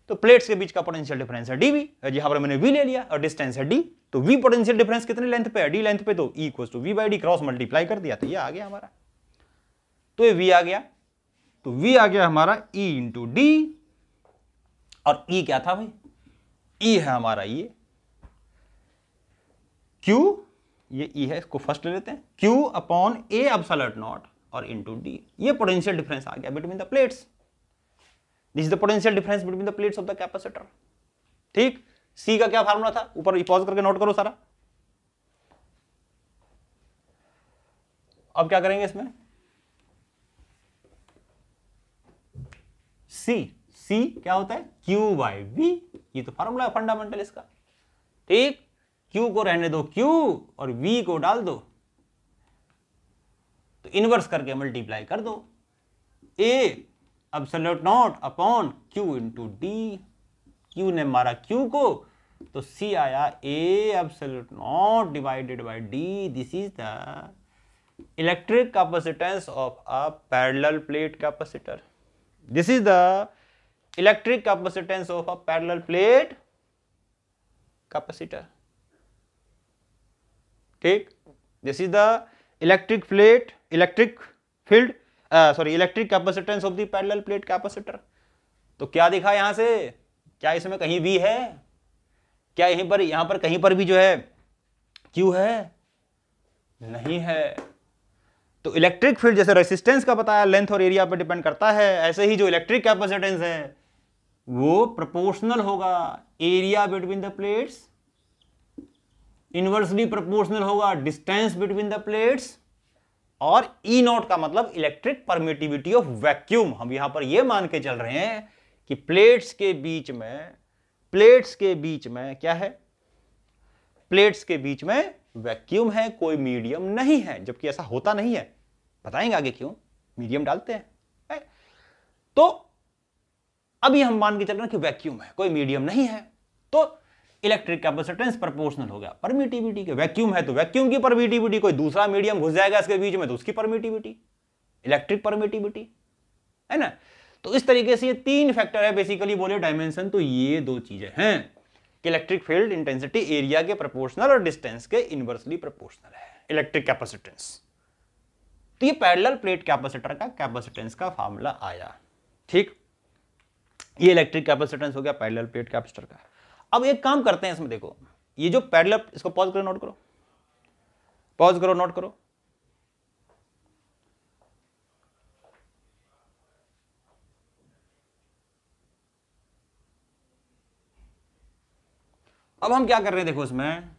तो प्लेट्स के बीच का पोटेंशियल डिफरेंस है dV, यहां पर मैंने V ले लिया और डिस्टेंस है d, तो V पोटेंशियल डिफरेंस कितने लेंथ पे है? d लेंथ पे, तो E equals to V by d, cross multiply कर दिया तो ये आ गया हमारा। तो ये V आ गया, तो V आ गया हमारा E इंटू d। और E क्या था भाई? E है हमारा ये Q, ये E है, इसको फर्स्ट ले लेते हैं, Q upon A epsilon naught और इंटू डी। ये पोटेंशियल डिफरेंस आ गया between the plates. This is the potential difference between the plates of the capacitor. ठीक, सी का क्या फार्मूला था? ऊपर पॉज करके नोट करो सारा। अब क्या करेंगे इसमें? सी क्या होता है? Q by V। ये तो फार्मूला फंडामेंटल इसका। ठीक, Q को रहने दो Q और V को डाल दो, तो इनवर्स करके मल्टीप्लाई कर दो, A epsilon not upon Q into D. Q ने मारा Q को, तो C आया A epsilon naught divided by D। This is the electric capacitance of a parallel plate capacitor. This is the electric capacitance of a parallel plate capacitor. ठीक, this is the electric field electric capacitance of the parallel plate capacitor. तो क्या दिखा यहां से? क्या इसमें कहीं भी है? क्या यहां पर कहीं पर भी जो है Q है? नहीं है। तो इलेक्ट्रिक फील्ड जैसे रेजिस्टेंस का बताया लेंथ और एरिया पर डिपेंड करता है, ऐसे ही जो इलेक्ट्रिक कैपेसिटेंस है वो प्रोपोर्शनल होगा area between the plates, inversely proportional होगा डिस्टेंस बिटवीन द प्लेट्स, और ई नॉट का मतलब इलेक्ट्रिक परमिटिविटी ऑफ वैक्यूम। हम यहां पर यह मान के चल रहे हैं कि प्लेट्स के बीच में क्या है? प्लेट्स के बीच में वैक्यूम है, कोई मीडियम नहीं है, जबकि ऐसा होता नहीं है। बताएंगे आगे क्यों मीडियम डालते हैं। तो अभी हम मान के चल रहे हैं कि वैक्यूम है, कोई मीडियम नहीं है, तो इलेक्ट्रिक कैपेसिटेंस प्रोपोर्शनल हो गया परमिटिविटी के। वैक्यूम है तो वैक्यूम की परमिटिविटी, कोई दूसरा मीडियम घुस जाएगा इसके बीच में तो उसकी परमिटिविटी, इलेक्ट्रिक परमिटिविटी, है ना। तो इस तरीके से ये 3 फैक्टर है बेसिकली बोले डायमेंशन। तो ये 2 चीजें हैं कि इलेक्ट्रिक फील्ड इंटेंसिटी एरिया के प्रोपोर्शनल और डिस्टेंस के इनवर्सली प्रोपोर्शनल है इलेक्ट्रिक कैपेसिटेंस। तो ये पैरेलल प्लेट कैपेसिटर का कैपेसिटेंस का फार्मूला आया, ठीक। ये इलेक्ट्रिक कैपेसिटेंस हो गया पैरेलल प्लेट कैपेसिटर का। अब एक काम करते हैं इसमें, देखो ये जो पैरेलल, इसको पॉज करो, नोट करो, पॉज करो, नोट करो। अब हम क्या कर रहे हैं देखो इसमें,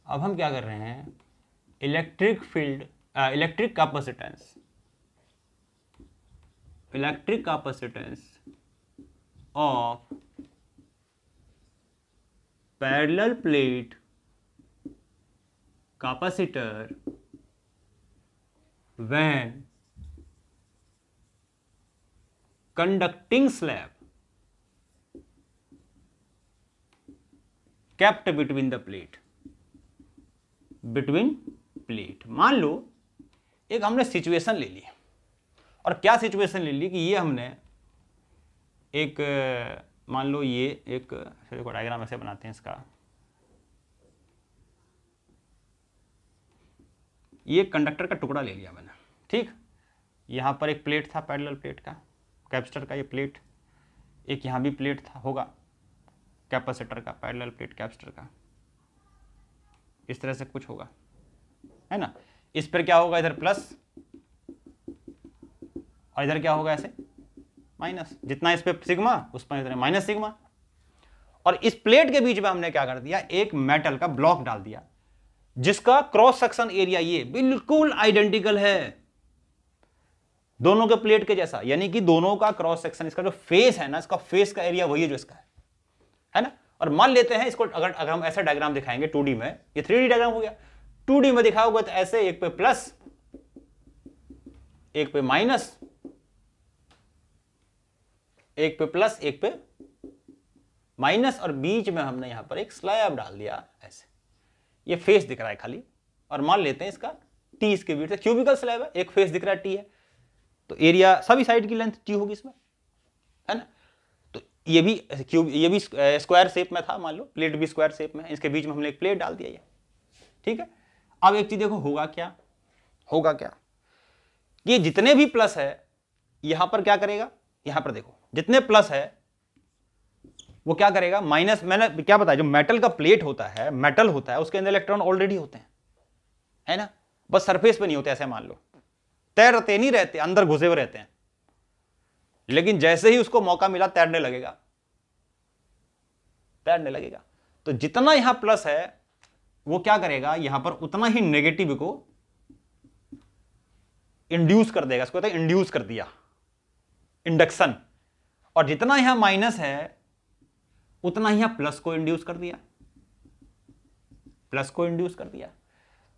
अब हम क्या कर रहे हैं, electric field, electric capacitance, electric capacitance of parallel plate capacitor when conducting slab kept between the plate, between plate। मान लो एक हमने सिचुएशन ले ली, और क्या सिचुएशन ले ली कि ये हमने एक, मान लो ये एक, देखो डायग्राम ऐसे बनाते हैं इसका, ये कंडक्टर का टुकड़ा ले लिया मैंने, ठीक। यहाँ पर एक प्लेट था पैरेलल प्लेट का कैपेसिटर का, ये प्लेट, एक यहाँ भी प्लेट था होगा कैपेसिटर का, पैरेलल प्लेट कैपेसिटर का, इस तरह से कुछ होगा, है ना। इस पर क्या होगा, इधर प्लस और इधर क्या होगा ऐसे माइनस, जितना इस पे सिग्मा उस पर इधर माइनस सिग्मा। और इस प्लेट के बीच में हमने क्या कर दिया, एक मेटल का ब्लॉक डाल दिया जिसका क्रॉस सेक्शन एरिया ये बिल्कुल आइडेंटिकल है दोनों के प्लेट के जैसा, यानी कि दोनों का क्रॉस सेक्शन, इसका जो फेस है ना, इसका फेस का एरिया वही है जो इसका है ना। और मान लेते हैं इसको, अगर हम ऐसा डायग्राम दिखाएंगे 2D में, ये 3D डायग्राम हो गया, 2D में दिखाया होगा तो ऐसे एक पे प्लस एक पे माइनस, एक पे प्लस एक पे माइनस, और बीच में हमने यहां पर एक स्लैब डाल दिया ऐसे, ये फेस दिख रहा है खाली। और मान लेते हैं इसका टी इसके बीच से, क्यूबिकल स्लैब है, एक फेस दिख रहा है टी है, तो एरिया सभी साइड की लेंथ टी होगी इसमें, है ना। तो ये भी क्यूब, ये भी स्क्वायर शेप में था, मान लो प्लेट भी स्क्वायर शेप में, इसके बीच में हमने एक प्लेट डाल दिया ये, ठीक है। अब एक चीज देखो होगा क्या, होगा क्या, ये जितने भी प्लस है यहां पर क्या करेगा, यहां पर देखो जितने प्लस है वो क्या करेगा माइनस। मैंने क्या बताया, जो मेटल का प्लेट होता है, मेटल होता है, उसके अंदर इलेक्ट्रॉन ऑलरेडी होते हैं, है ना, बस सरफेस पे नहीं होते, ऐसे मान लो तैरते नहीं रहते, अंदर घुसे हुए रहते हैं, लेकिन जैसे ही उसको मौका मिला तैरने लगेगा, तैरने लगेगा। तो जितना यहां प्लस है वो क्या करेगा, यहां पर उतना ही नेगेटिव को इंड्यूस कर देगा, इसको कहते हैं इंड्यूस कर दिया, इंडक्शन। और जितना यहां माइनस है उतना ही प्लस को इंड्यूस कर दिया, प्लस को इंड्यूस कर दिया।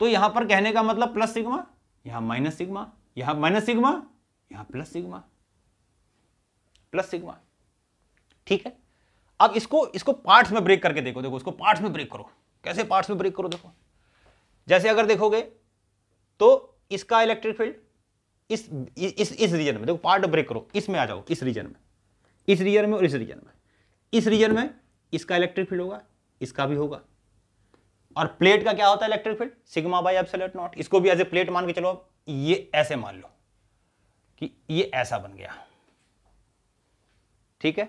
तो यहां पर कहने का मतलब प्लस सिग्मा, यहां माइनस सिग्मा, यहां माइनस सिग्मा, यहां प्लस सिग्मा, प्लस सिग्मा, ठीक है। अब इसको पार्ट्स में ब्रेक करके देखो, देखो इसको पार्ट्स में ब्रेक करो, कैसे पार्ट्स में ब्रेक करो, देखो जैसे अगर देखोगे तो इसका इलेक्ट्रिक फील्ड इस रीजन में, देखो पार्ट ब्रेक करो, इसमें आ जाओ, इस रीजन में, इस रीजन में और इस रीजन में, इस रीजन में इसका इलेक्ट्रिक फील्ड होगा, इसका भी होगा। और प्लेट का क्या होता है electric field, sigma by epsilon not. इसको भी एज ए प्लेट मान के चलो, ये ऐसे मान लो कि ये ऐसा बन गया, ठीक है,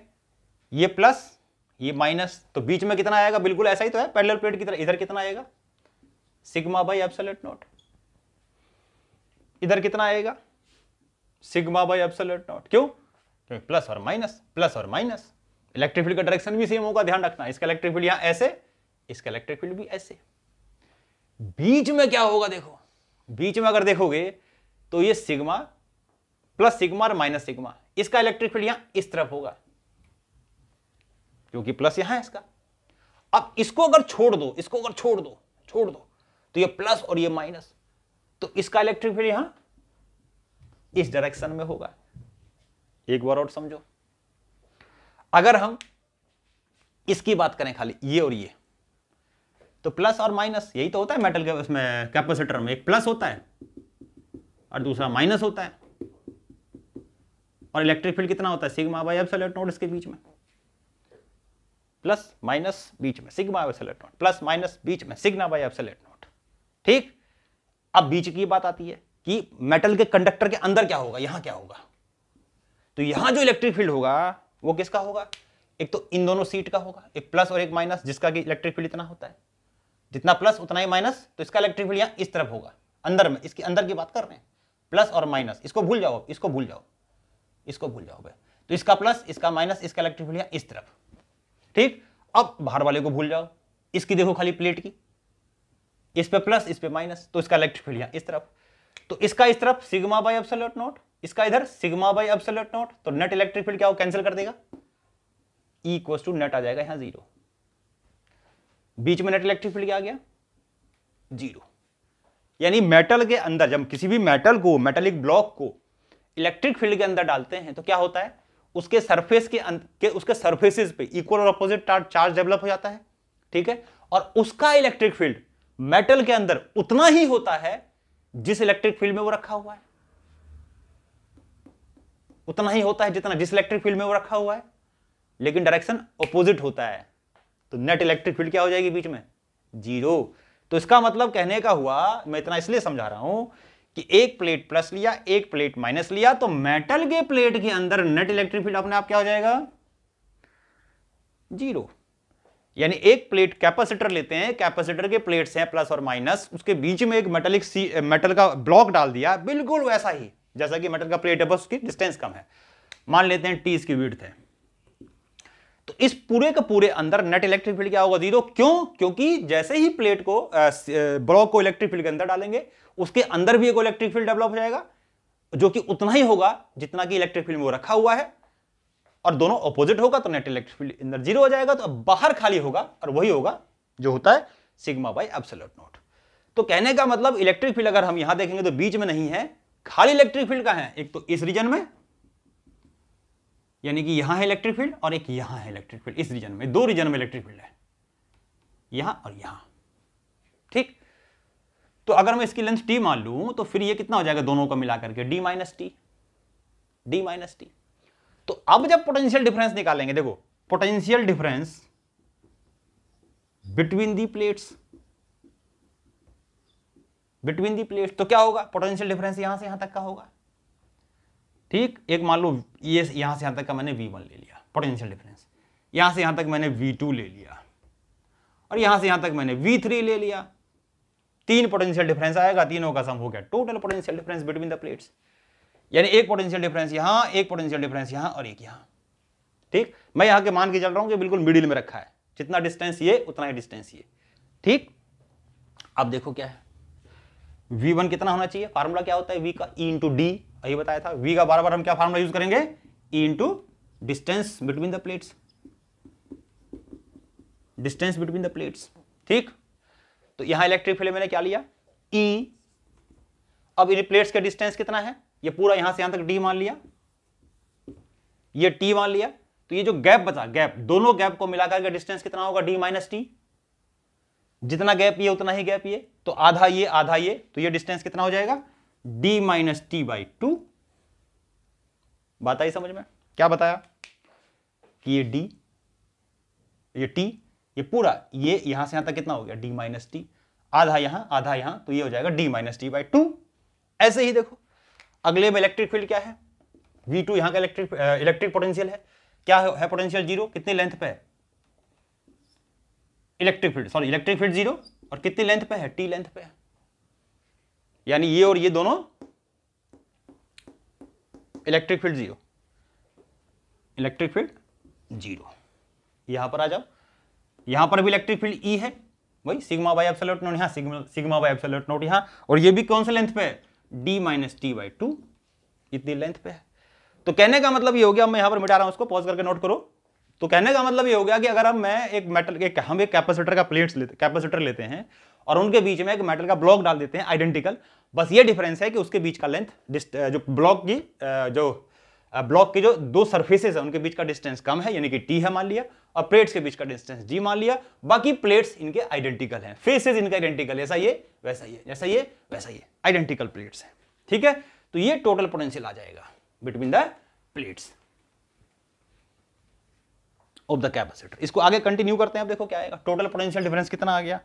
ये प्लस ये माइनस, तो बीच में कितना आएगा, बिल्कुल ऐसा ही तो है पैरेलल प्लेट की तरह। इधर कितना आएगा, सिग्मा बाय एप्सिलॉन नॉट, इधर कितना आएगा, सिग्मा बाय एप्सिलॉन नॉट। क्यों, क्योंकि प्लस और माइनस, प्लस और माइनस, इलेक्ट्रिक फील्ड का डायरेक्शन भी सेम होगा, ध्यान रखना। इसका इलेक्ट्रिक फील्ड यहां ऐसे, इसका इलेक्ट्रिक फील्ड भी ऐसे। बीच में क्या होगा, देखो बीच में अगर देखोगे तो ये सिग्मा प्लस सिग्मा और माइनस सिग्मा, इसका इलेक्ट्रिक फील्ड यहां इस तरफ होगा क्योंकि प्लस यहां है इसका। अब इसको अगर छोड़ दो, इसको अगर छोड़ दो, छोड़ दो, तो ये प्लस और ये माइनस, तो इसका इलेक्ट्रिक फील्ड यहां इस डायरेक्शन में होगा। एक बार और समझो, अगर हम इसकी बात करें खाली ये और ये, तो प्लस और माइनस यही तो होता है मेटल के उसमें कैपेसिटर में, एक प्लस होता है और दूसरा माइनस होता है, और इलेक्ट्रिक फील्ड कितना होता है सिग्मा बाय एप्सिलॉन नॉट इसके बीच में, प्लस माइनस बीच में sigma by epsilon not, plus minus बीच में सिग्मा बाय एप्सिलॉन नॉट। ठीक, अब बीच की बात आती है कि मेटल के कंडक्टर के अंदर क्या होगा, यहां क्या होगा, तो यहां जो इलेक्ट्रिक फील्ड होगा वो किसका होगा, एक तो इन दोनों सीट का होगा, एक प्लस और एक माइनस, जिसका कि इलेक्ट्रिक फील्ड इतना होता है, जितना प्लस उतना ही माइनस, तो इसका इलेक्ट्रिक फील्ड यहां इस तरफ होगा, अंदर में, इसके अंदर की बात कर रहे हैं, प्लस और माइनस, इसको भूल जाओ, इसको भूल जाओ, इसको भूल जाओ भाई, तो इसका प्लस इसका माइनस, इसका इलेक्ट्रिक फील्ड यहां इस तरफ। ठीक, अब बाहर वाले को भूल जाओ, इसकी देखो खाली प्लेट की, इस पे प्लस इस पे माइनस, तो इसका इलेक्ट्रिक फील्ड यहां इस तरफ, तो इसका इस तरफ सिग्मा बाय एप्सिलॉन नॉट, इसका इधर सिग्मा बाय एप्सिलॉन नॉट, तो नेट इलेक्ट्रिक फील्ड क्या हो, कैंसिल कर देगा, E इक्वल्स टू नेट आ जाएगा यहां 0, बीच में नेट इलेक्ट्रिक फील्ड क्या आ गया 0। यानी मेटल के अंदर जब किसी भी मेटल को, मेटेलिक ब्लॉक को इलेक्ट्रिक फील्ड के अंदर डालते हैं तो क्या होता है, उसके सरफेस उसके सरफेसेस पे इक्वल और अपोजिट चार्ज डेवलप हो जाता है। ठीक है, और उसका इलेक्ट्रिक फील्ड मेटल के अंदर उतना ही होता है जिस इलेक्ट्रिक फील्ड में वो रखा हुआ है, उतना ही होता है जितना जिस इलेक्ट्रिक फील्ड में वो रखा हुआ है, लेकिन डायरेक्शन अपोजिट होता है, तो नेट इलेक्ट्रिक फील्ड क्या हो जाएगी बीच में 0। तो इसका मतलब कहने का हुआ, मैं इतना इसलिए समझा रहा हूं कि एक प्लेट प्लस लिया एक प्लेट माइनस लिया, तो मेटल के प्लेट के अंदर नेट इलेक्ट्रिक फील्ड अपने आप क्या हो जाएगा 0। यानी एक प्लेट कैपेसिटर लेते हैं, कैपेसिटर के प्लेट्स हैं प्लस और माइनस, उसके बीच में एक मेटल का ब्लॉक डाल दिया, बिल्कुल वैसा ही जैसा कि मेटल का प्लेट है, बस उसकी डिस्टेंस कम है, मान लेते हैं टी इसकी विड्थ है, तो इस पूरे के पूरे अंदर नेट इलेक्ट्रिक फील्ड क्या होगा 0। क्यों, क्योंकि जैसे ही प्लेट को ब्लॉक को इलेक्ट्रिक फील्ड के अंदर डालेंगे, उसके अंदर भी एक इलेक्ट्रिक फील्ड डेवलप हो जाएगा, जो कि उतना ही होगा जितना कि इलेक्ट्रिक फील्ड में वो रखा हुआ है, और दोनों ऑपोजिट होगा तो नेट इलेक्ट्रिक फील्ड अंदर 0 हो जाएगा, तो अब बाहर खाली होगा, और वही होगा जो होता है सिग्मा बाय एप्सिलॉन नॉट। तो कहने का मतलब इलेक्ट्रिक फील्ड अगर हम यहां देखेंगे तो बीच में नहीं है, खाली इलेक्ट्रिक फील्ड कहां है, एक तो इस रीजन में, यानी कि यहां है इलेक्ट्रिक फील्ड, और एक यहां है इलेक्ट्रिक फील्ड, इस रीजन में, दो रीजन में इलेक्ट्रिक फील्ड है, यहां और यहां। ठीक, तो अगर मैं इसकी लेंथ t मान लूं तो फिर ये कितना हो जाएगा दोनों का मिलाकर के d माइनस टी। तो अब जब पोटेंशियल डिफरेंस निकालेंगे, देखो potential difference between the plates, तो क्या होगा, पोटेंशियल डिफरेंस यहां से यहां तक का होगा। ठीक, एक मान लो ये यहां से यहां तक का मैंने V1 ले लिया पोटेंशियल डिफरेंस, यहां से यहां तक मैंने V2 ले लिया, और यहां से यहां तक मैंने V3 ले लिया, 3 पोटेंशियल डिफरेंस आएगा, तीनों का सम हो गया total potential difference between the plates. यानी एक पोटेंशियल डिफरेंस यहां, एक पोटेंशियल डिफरेंस यहां, और एक यहां। ठीक, मैं यहां के मान के चल रहा हूं कि बिल्कुल मिडिल में रखा है, जितना डिस्टेंस ये उतना ही डिस्टेंस ये। ठीक, अब देखो क्या है, V1 कितना होना चाहिए, फार्मूला क्या होता है V का, E इंटू डी, यही बताया था। V का बार बार हम क्या फार्मूला यूज करेंगे, E into distance between the plates, distance between the plates. ठीक, तो यहां इलेक्ट्रिक फील्ड मैंने क्या लिया E, अब इन प्लेट्स का डिस्टेंस कितना है, ये पूरा यहां से यहां तक D मान लिया, ये T मान लिया, तो ये जो गैप बचा, गैप, दोनों गैप को मिलाकर के डिस्टेंस कितना होगा D माइनस टी, जितना गैप ये उतना ही गैप ये, तो आधा ये आधा ये, तो ये डिस्टेंस कितना हो जाएगा D माइनस टी बाई 2। बात आई समझ में, क्या बताया कि ये D, ये T, ये पूरा ये यहां से यहां तक कितना हो गया D माइनस टी, आधा यहां आधा यहां, तो ये हो जाएगा D माइनस टी बाई 2। ऐसे ही देखो अगले में इलेक्ट्रिक फील्ड क्या है V2, यहां का इलेक्ट्रिक पोटेंशियल है, क्या है पोटेंशियल 0, कितनी लेंथ पे है इलेक्ट्रिक फील्ड 0, और कितनी लेंथ पे है T लेंथ पे है, यानी ये और ये दोनों इलेक्ट्रिक फील्ड 0। यहां पर आ जाओ, यहां पर भी इलेक्ट्रिक फील्ड E है, वही सिग्मा बाय एप्सिलॉन नॉट, यहां सिग्मा बाय एप्सिलॉन नॉट यहां, और ये भी कौन से लेंथ पे है D माइनस टी बाई 2, इतनी लेंथ पे है। तो कहने का मतलब ये हो गया, मैं यहां पर मिटा रहा हूं, उसको पॉज करके नोट करो। तो कहने का मतलब ये हो गया कि अगर हम एक कैपेसिटर का कैपेसिटर लेते हैं, और उनके बीच में एक मेटल का ब्लॉक डाल देते हैं आइडेंटिकल। बस ये डिफरेंस है कि उसके बीच का लेंथ, जो ब्लॉक की जो दो सरफेसेस है उनके बीच का डिस्टेंस कम है, यानी कि t है मान लिया, और प्लेट्स के बीच का डिस्टेंस g मान लिया। बाकी प्लेट्स इनके आइडेंटिकल हैं, फेसेस इनके आइडेंटिकल, ऐसा ये वैसा ये, जैसा ये वैसा ये, आइडेंटिकल प्लेट्स हैं। ठीक है, तो ये टोटल पोटेंशियल आ जाएगा between the plates of the capacitor. इसको आगे कंटिन्यू करते हैं। अब देखो क्या आएगा, टोटल पोटेंशियल डिफरेंस कितना आ गया,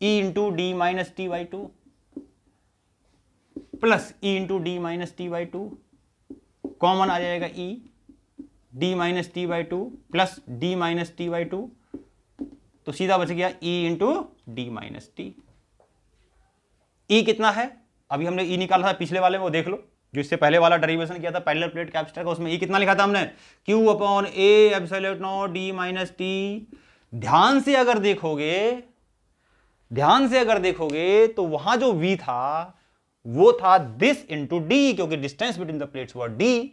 E into D minus T by two plus E into D minus T by two, common आ जाएगा E, D minus T by two plus D minus T by two, तो सीधा बच गया E into D minus T. E कितना है, अभी हमने E निकाला था पिछले वाले में, वो देख लो जो इससे पहले वाला डेरिवेशन किया था पैरेलल प्लेट कैपेसिटर का, उसमें E कितना लिखा था हमने, Q upon A epsilon not D minus T. ध्यान से अगर देखोगे तो वहां जो V था वो था दिस इंटू डी, क्योंकि distance between the plates were D।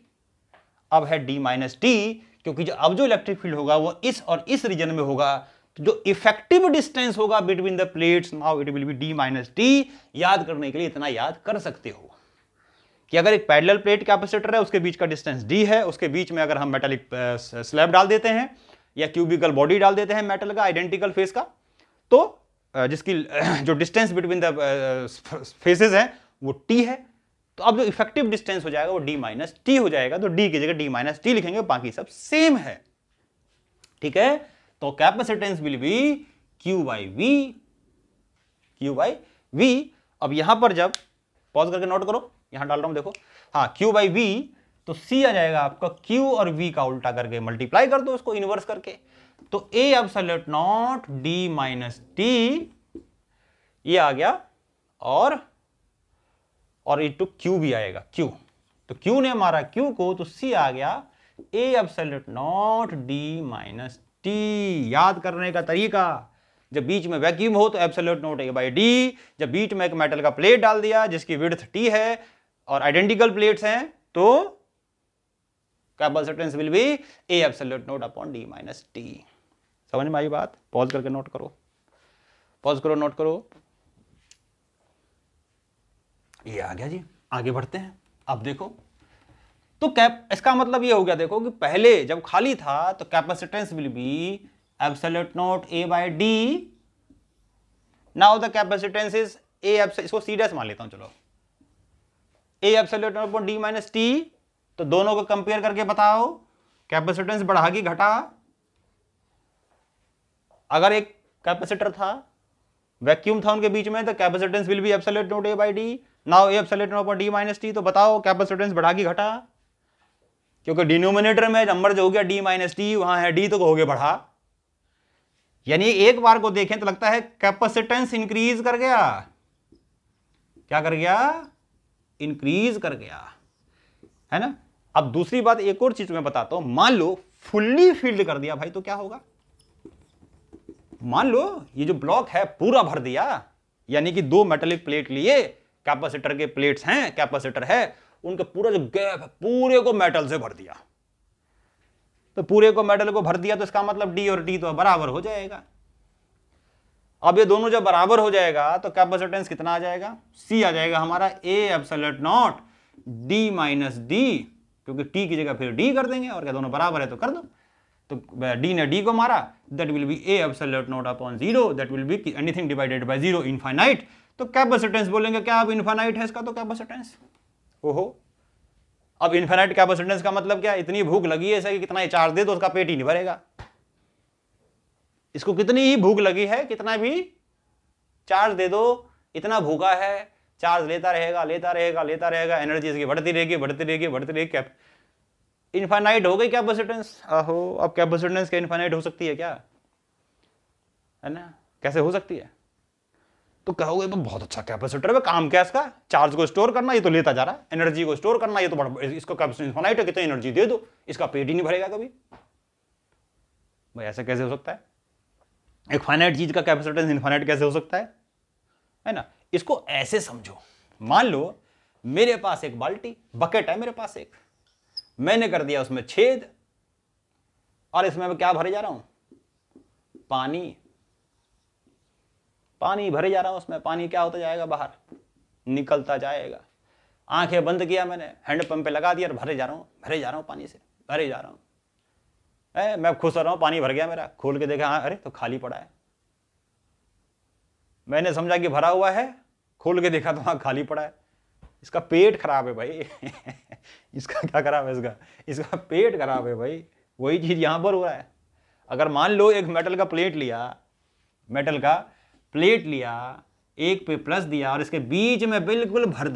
अब है D माइनस टी, क्योंकि अब जो इलेक्ट्रिक फील्ड होगा वो इस और इस रीजन में होगा, तो जो इफेक्टिव डिस्टेंस होगा between the plates, now it will be D minus T. याद करने के लिए इतना याद कर सकते हो कि अगर एक पैरेलल प्लेट कैपेसिटर है, उसके बीच का डिस्टेंस D है, उसके बीच में अगर हम मेटालिक स्लैब डाल देते हैं या क्यूबिकल बॉडी डाल देते हैं मेटल का आइडेंटिकल फेस का, तो जिसकी जो डिस्टेंस बिटवीन द फेसेस है वो T है, तो अब जो इफेक्टिव डिस्टेंस हो जाएगा वो D माइनस टी हो जाएगा। तो D की जगह D माइनस टी लिखेंगे, बाकी सब सेम है। ठीक है, तो capacitance will B Q by V। अब यहां पर जब पॉज करके नोट करो, यहां डाल रहा हूं देखो, हाँ Q बाई V, तो C आ जाएगा आपका Q और V का उल्टा करके मल्टीप्लाई कर दो उसको इनवर्स करके, तो A epsilon not D minus T ये आ गया, और इनटू Q भी आएगा, Q, तो Q ने मारा Q को, तो C आ गया A epsilon not D minus T. याद करने का तरीका, जब बीच में वैक्यूम हो तो epsilon not A by D, जब बीच में एक मेटल का प्लेट डाल दिया जिसकी विड्थ T है और आइडेंटिकल प्लेट्स हैं, तो capacitance will B A epsilon not upon D minus T. समझ में आई बात? पॉज करके नोट करो, पॉज करो, नोट करो। ये आ गया जी, आगे बढ़ते हैं। अब देखो तो इसका मतलब ये हो गया, देखो कि पहले जब खाली था तो capacitance will be epsilon not A by D, now the capacitance is A, इसको C डैश मान लेता हूं, चलो A epsilon not upon D minus t. तो दोनों को कंपेयर करके बताओ कैपेसिटेंस बढ़ा कि घटा। अगर एक कैपेसिटर था, वैक्यूम था उनके बीच में, तो capacitance will be epsilon not A by D, now A epsilon not upon D minus t. तो बताओ कैपेसिटेंस बढ़ा कि घटा, क्योंकि डिनोमिनेटर में नंबर जो हो गया D माइनस टी, वहां है D तो कहोगे बढ़ा। यानी एक बार को देखें तो लगता है कैपेसिटेंस इंक्रीज कर गया, क्या कर गया, इंक्रीज कर गया, है ना। अब दूसरी बात, एक और चीज मैं बताता हूं, मान लो फुल्ली फील्ड कर दिया भाई, तो क्या होगा। मान लो ये जो ब्लॉक है पूरा भर दिया, यानी कि दो मेटालिक प्लेट लिए, कैपेसिटर के प्लेट्स हैं, कैपेसिटर है, उनका पूरा जो गैप है पूरे को मेटल से भर दिया। तो पूरे को मेटल को भर दिया, तो इसका मतलब D और T तो बराबर हो जाएगा। अब ये दोनों जब बराबर हो जाएगा तो कैपेसिटेंस कितना आ जाएगा, C आ जाएगा हमारा A epsilon not D minus D, क्योंकि T की जगह फिर D कर देंगे, और क्या दोनों बराबर है तो कर दो। तो D ने D को मारा, that will B A epsilon not upon 0, that will be anything divided by 0 infinite. तो कैपेसिटेंस बोलेंगे क्या, अब इनफाइनाइट है इसका तो कैपेसिटेंस। ओहो, अब इनफाइनाइट कैपेसिटेंस का मतलब क्या, इतनी भूख लगी है ऐसा कि कितना ही चार्ज दे तो उसका पेट ही नहीं भरेगा। इसको कितनी ही भूख लगी है, कितना भी चार्ज दे दो, इतना भूखा है, चार्ज लेता रहेगा, लेता रहेगा, लेता रहेगा, एनर्जी इसकी बढ़ती रहेगी, बढ़ती रहेगी, बढ़ती रहेगी, इनफाइनाइट हो गई कैपेसिटेंस। आहो, अब कैपेसिटेंस क्या इनफाइनाइट हो सकती है क्या, है ना, कैसे हो सकती है। तो कहोगे तो बहुत अच्छा कैपेसिटर है, काम क्या इसका, चार्ज को स्टोर करना, ये तो लेता जा रहा है, एनर्जी को स्टोर करना, ये तो बड़ा, इसको कैपेसिटेंस इनफाइनाइट है, कितनी एनर्जी दे दो, इसका पेट ही नहीं भरेगा कभी। भाई ऐसा कैसे हो सकता है, एक फाइनाइट चीज का कैपेसिटेंस इनफाइनाइट कैसे हो सकता है ना। इसको ऐसे समझो, मान लो मेरे पास एक बाल्टी, बकेट है मेरे पास एक, मैंने कर दिया उसमें छेद, और इसमें मैं क्या भरे जा रहा हूं, पानी। पानी भरे जा रहा हूं उसमें, पानी क्या होता जाएगा, बाहर निकलता जाएगा। आंखें बंद किया मैंने, हैंडपंप पे लगा दिया और भरे जा रहा हूं पानी से, भरे जा रहा हूं। मैं खुश हो रहा हूं, पानी भर गया मेरा। खोल के देखा, हाँ अरे तो खाली पड़ा है। मैंने समझा कि भरा हुआ है, खोल के देखा तो हाँ खाली पड़ा है। इसका पेट खराब है भाई इसका क्या खराब है, इसका पेट खराब है भाई। वही चीज यहां पर हो रहा है। अगर मान लो एक मेटल का प्लेट लिया, एक पे प्लस दिया और इसके बीच में बिल्कुल भर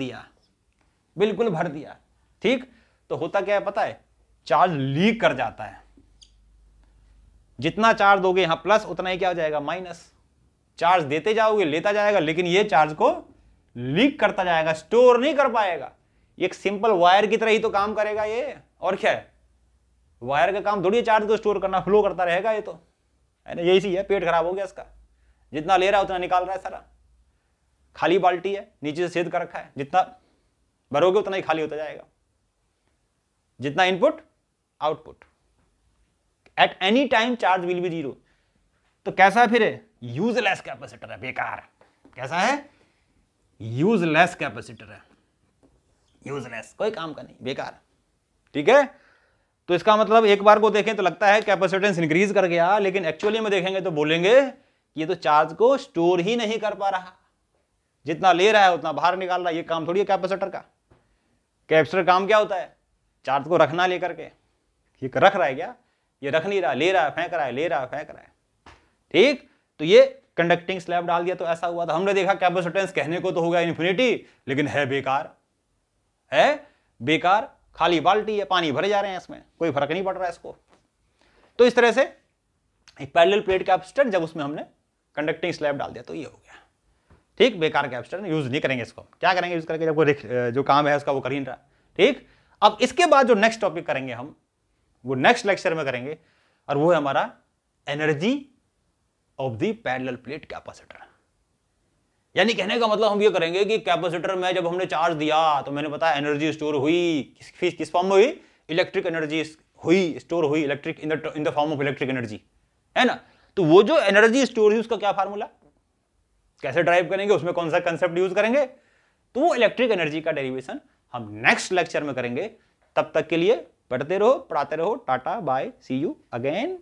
दिया, ठीक, तो होता क्या है पता है, चार्ज लीक कर जाता है। जितना चार्ज दोगे यहां प्लस, उतना ही क्या हो जाएगा, माइनस। चार्ज देते जाओगे, लेता जाएगा, लेकिन ये चार्ज को लीक करता जाएगा, स्टोर नहीं कर पाएगा। एक सिंपल वायर की तरह ही तो काम करेगा ये, और क्या है, वायर का काम थोड़ी चार्ज को स्टोर करना, फ्लो करता रहेगा ये तो, है ना। यही सी है, पेट खराब हो गया इसका। जितना ले रहा है उतना निकाल रहा है सारा। खाली बाल्टी है, नीचे से छेद कर रखा है, जितना भरोगे उतना ही खाली होता जाएगा। जितना input output, at any time charge will be zero. तो कैसा फिर है, यूजलेस कैपेसिटर है, बेकार। कैसा है, यूजलेस कैपेसिटर है, यूजलेस, कोई काम का नहीं, बेकार। ठीक है, तो इसका मतलब एक बार को देखें तो लगता है कैपेसिटेंस इंक्रीज कर गया, लेकिन एक्चुअली में देखेंगे तो बोलेंगे कि ये तो चार्ज को स्टोर ही नहीं कर पा रहा। जितना ले रहा है उतना बाहर निकाल रहा है। ये काम थोड़ी है कैपेसिटर का। कैपेसिटर काम क्या होता है, चार्ज को रखना लेकर के। ये रख रहा है क्या, ये रख नहीं रहा, ले रहा है, फेंक रहा है, ले रहा है, फेंक रहा है। ठीक, तो ये कंडक्टिंग स्लैब डाल दिया तो ऐसा हुआ था। हमने देखा कैपेसिटेंस कहने को तो होगा इन्फिनिटी, लेकिन है बेकार, खाली बाल्टी है, पानी भरे जा रहे हैं इसमें, कोई फर्क नहीं पड़ रहा है इसको। तो इस तरह से एक पैरेलल प्लेट कैपेसिटर, जब उसमें हमने कंडक्टिंग स्लैब डाल दिया तो ये हो गया। ठीक, बेकार कैपेसिटर, यूज नहीं करेंगे इसको। क्या करेंगे यूज करके, जब जो काम है उसका वो कर ही नहीं रहा। ठीक, अब इसके बाद जो नेक्स्ट टॉपिक करेंगे हम, वो नेक्स्ट लेक्चर में करेंगे, और वो है हमारा energy of the parallel plate capacitor. यानी कहने का मतलब हम ये करेंगे कि कैपेसिटर में जब हमने चार्ज दिया तो मैंने बताया एनर्जी स्टोर हुई, किस फॉर्म में हुई, इलेक्ट्रिक एनर्जी हुई, स्टोर हुई, electric in the form of electric energy, है ना। तो वो जो एनर्जी स्टोर हुई उसका क्या फार्मूला, कैसे ड्राइव करेंगे, उसमें कौन सा कंसेप्ट यूज करेंगे, तो वो इलेक्ट्रिक एनर्जी का डेरिवेशन हम नेक्स्ट लेक्चर में करेंगे। तब तक के लिए पढ़ते रहो, पढ़ाते रहो। Tata bye, see you again.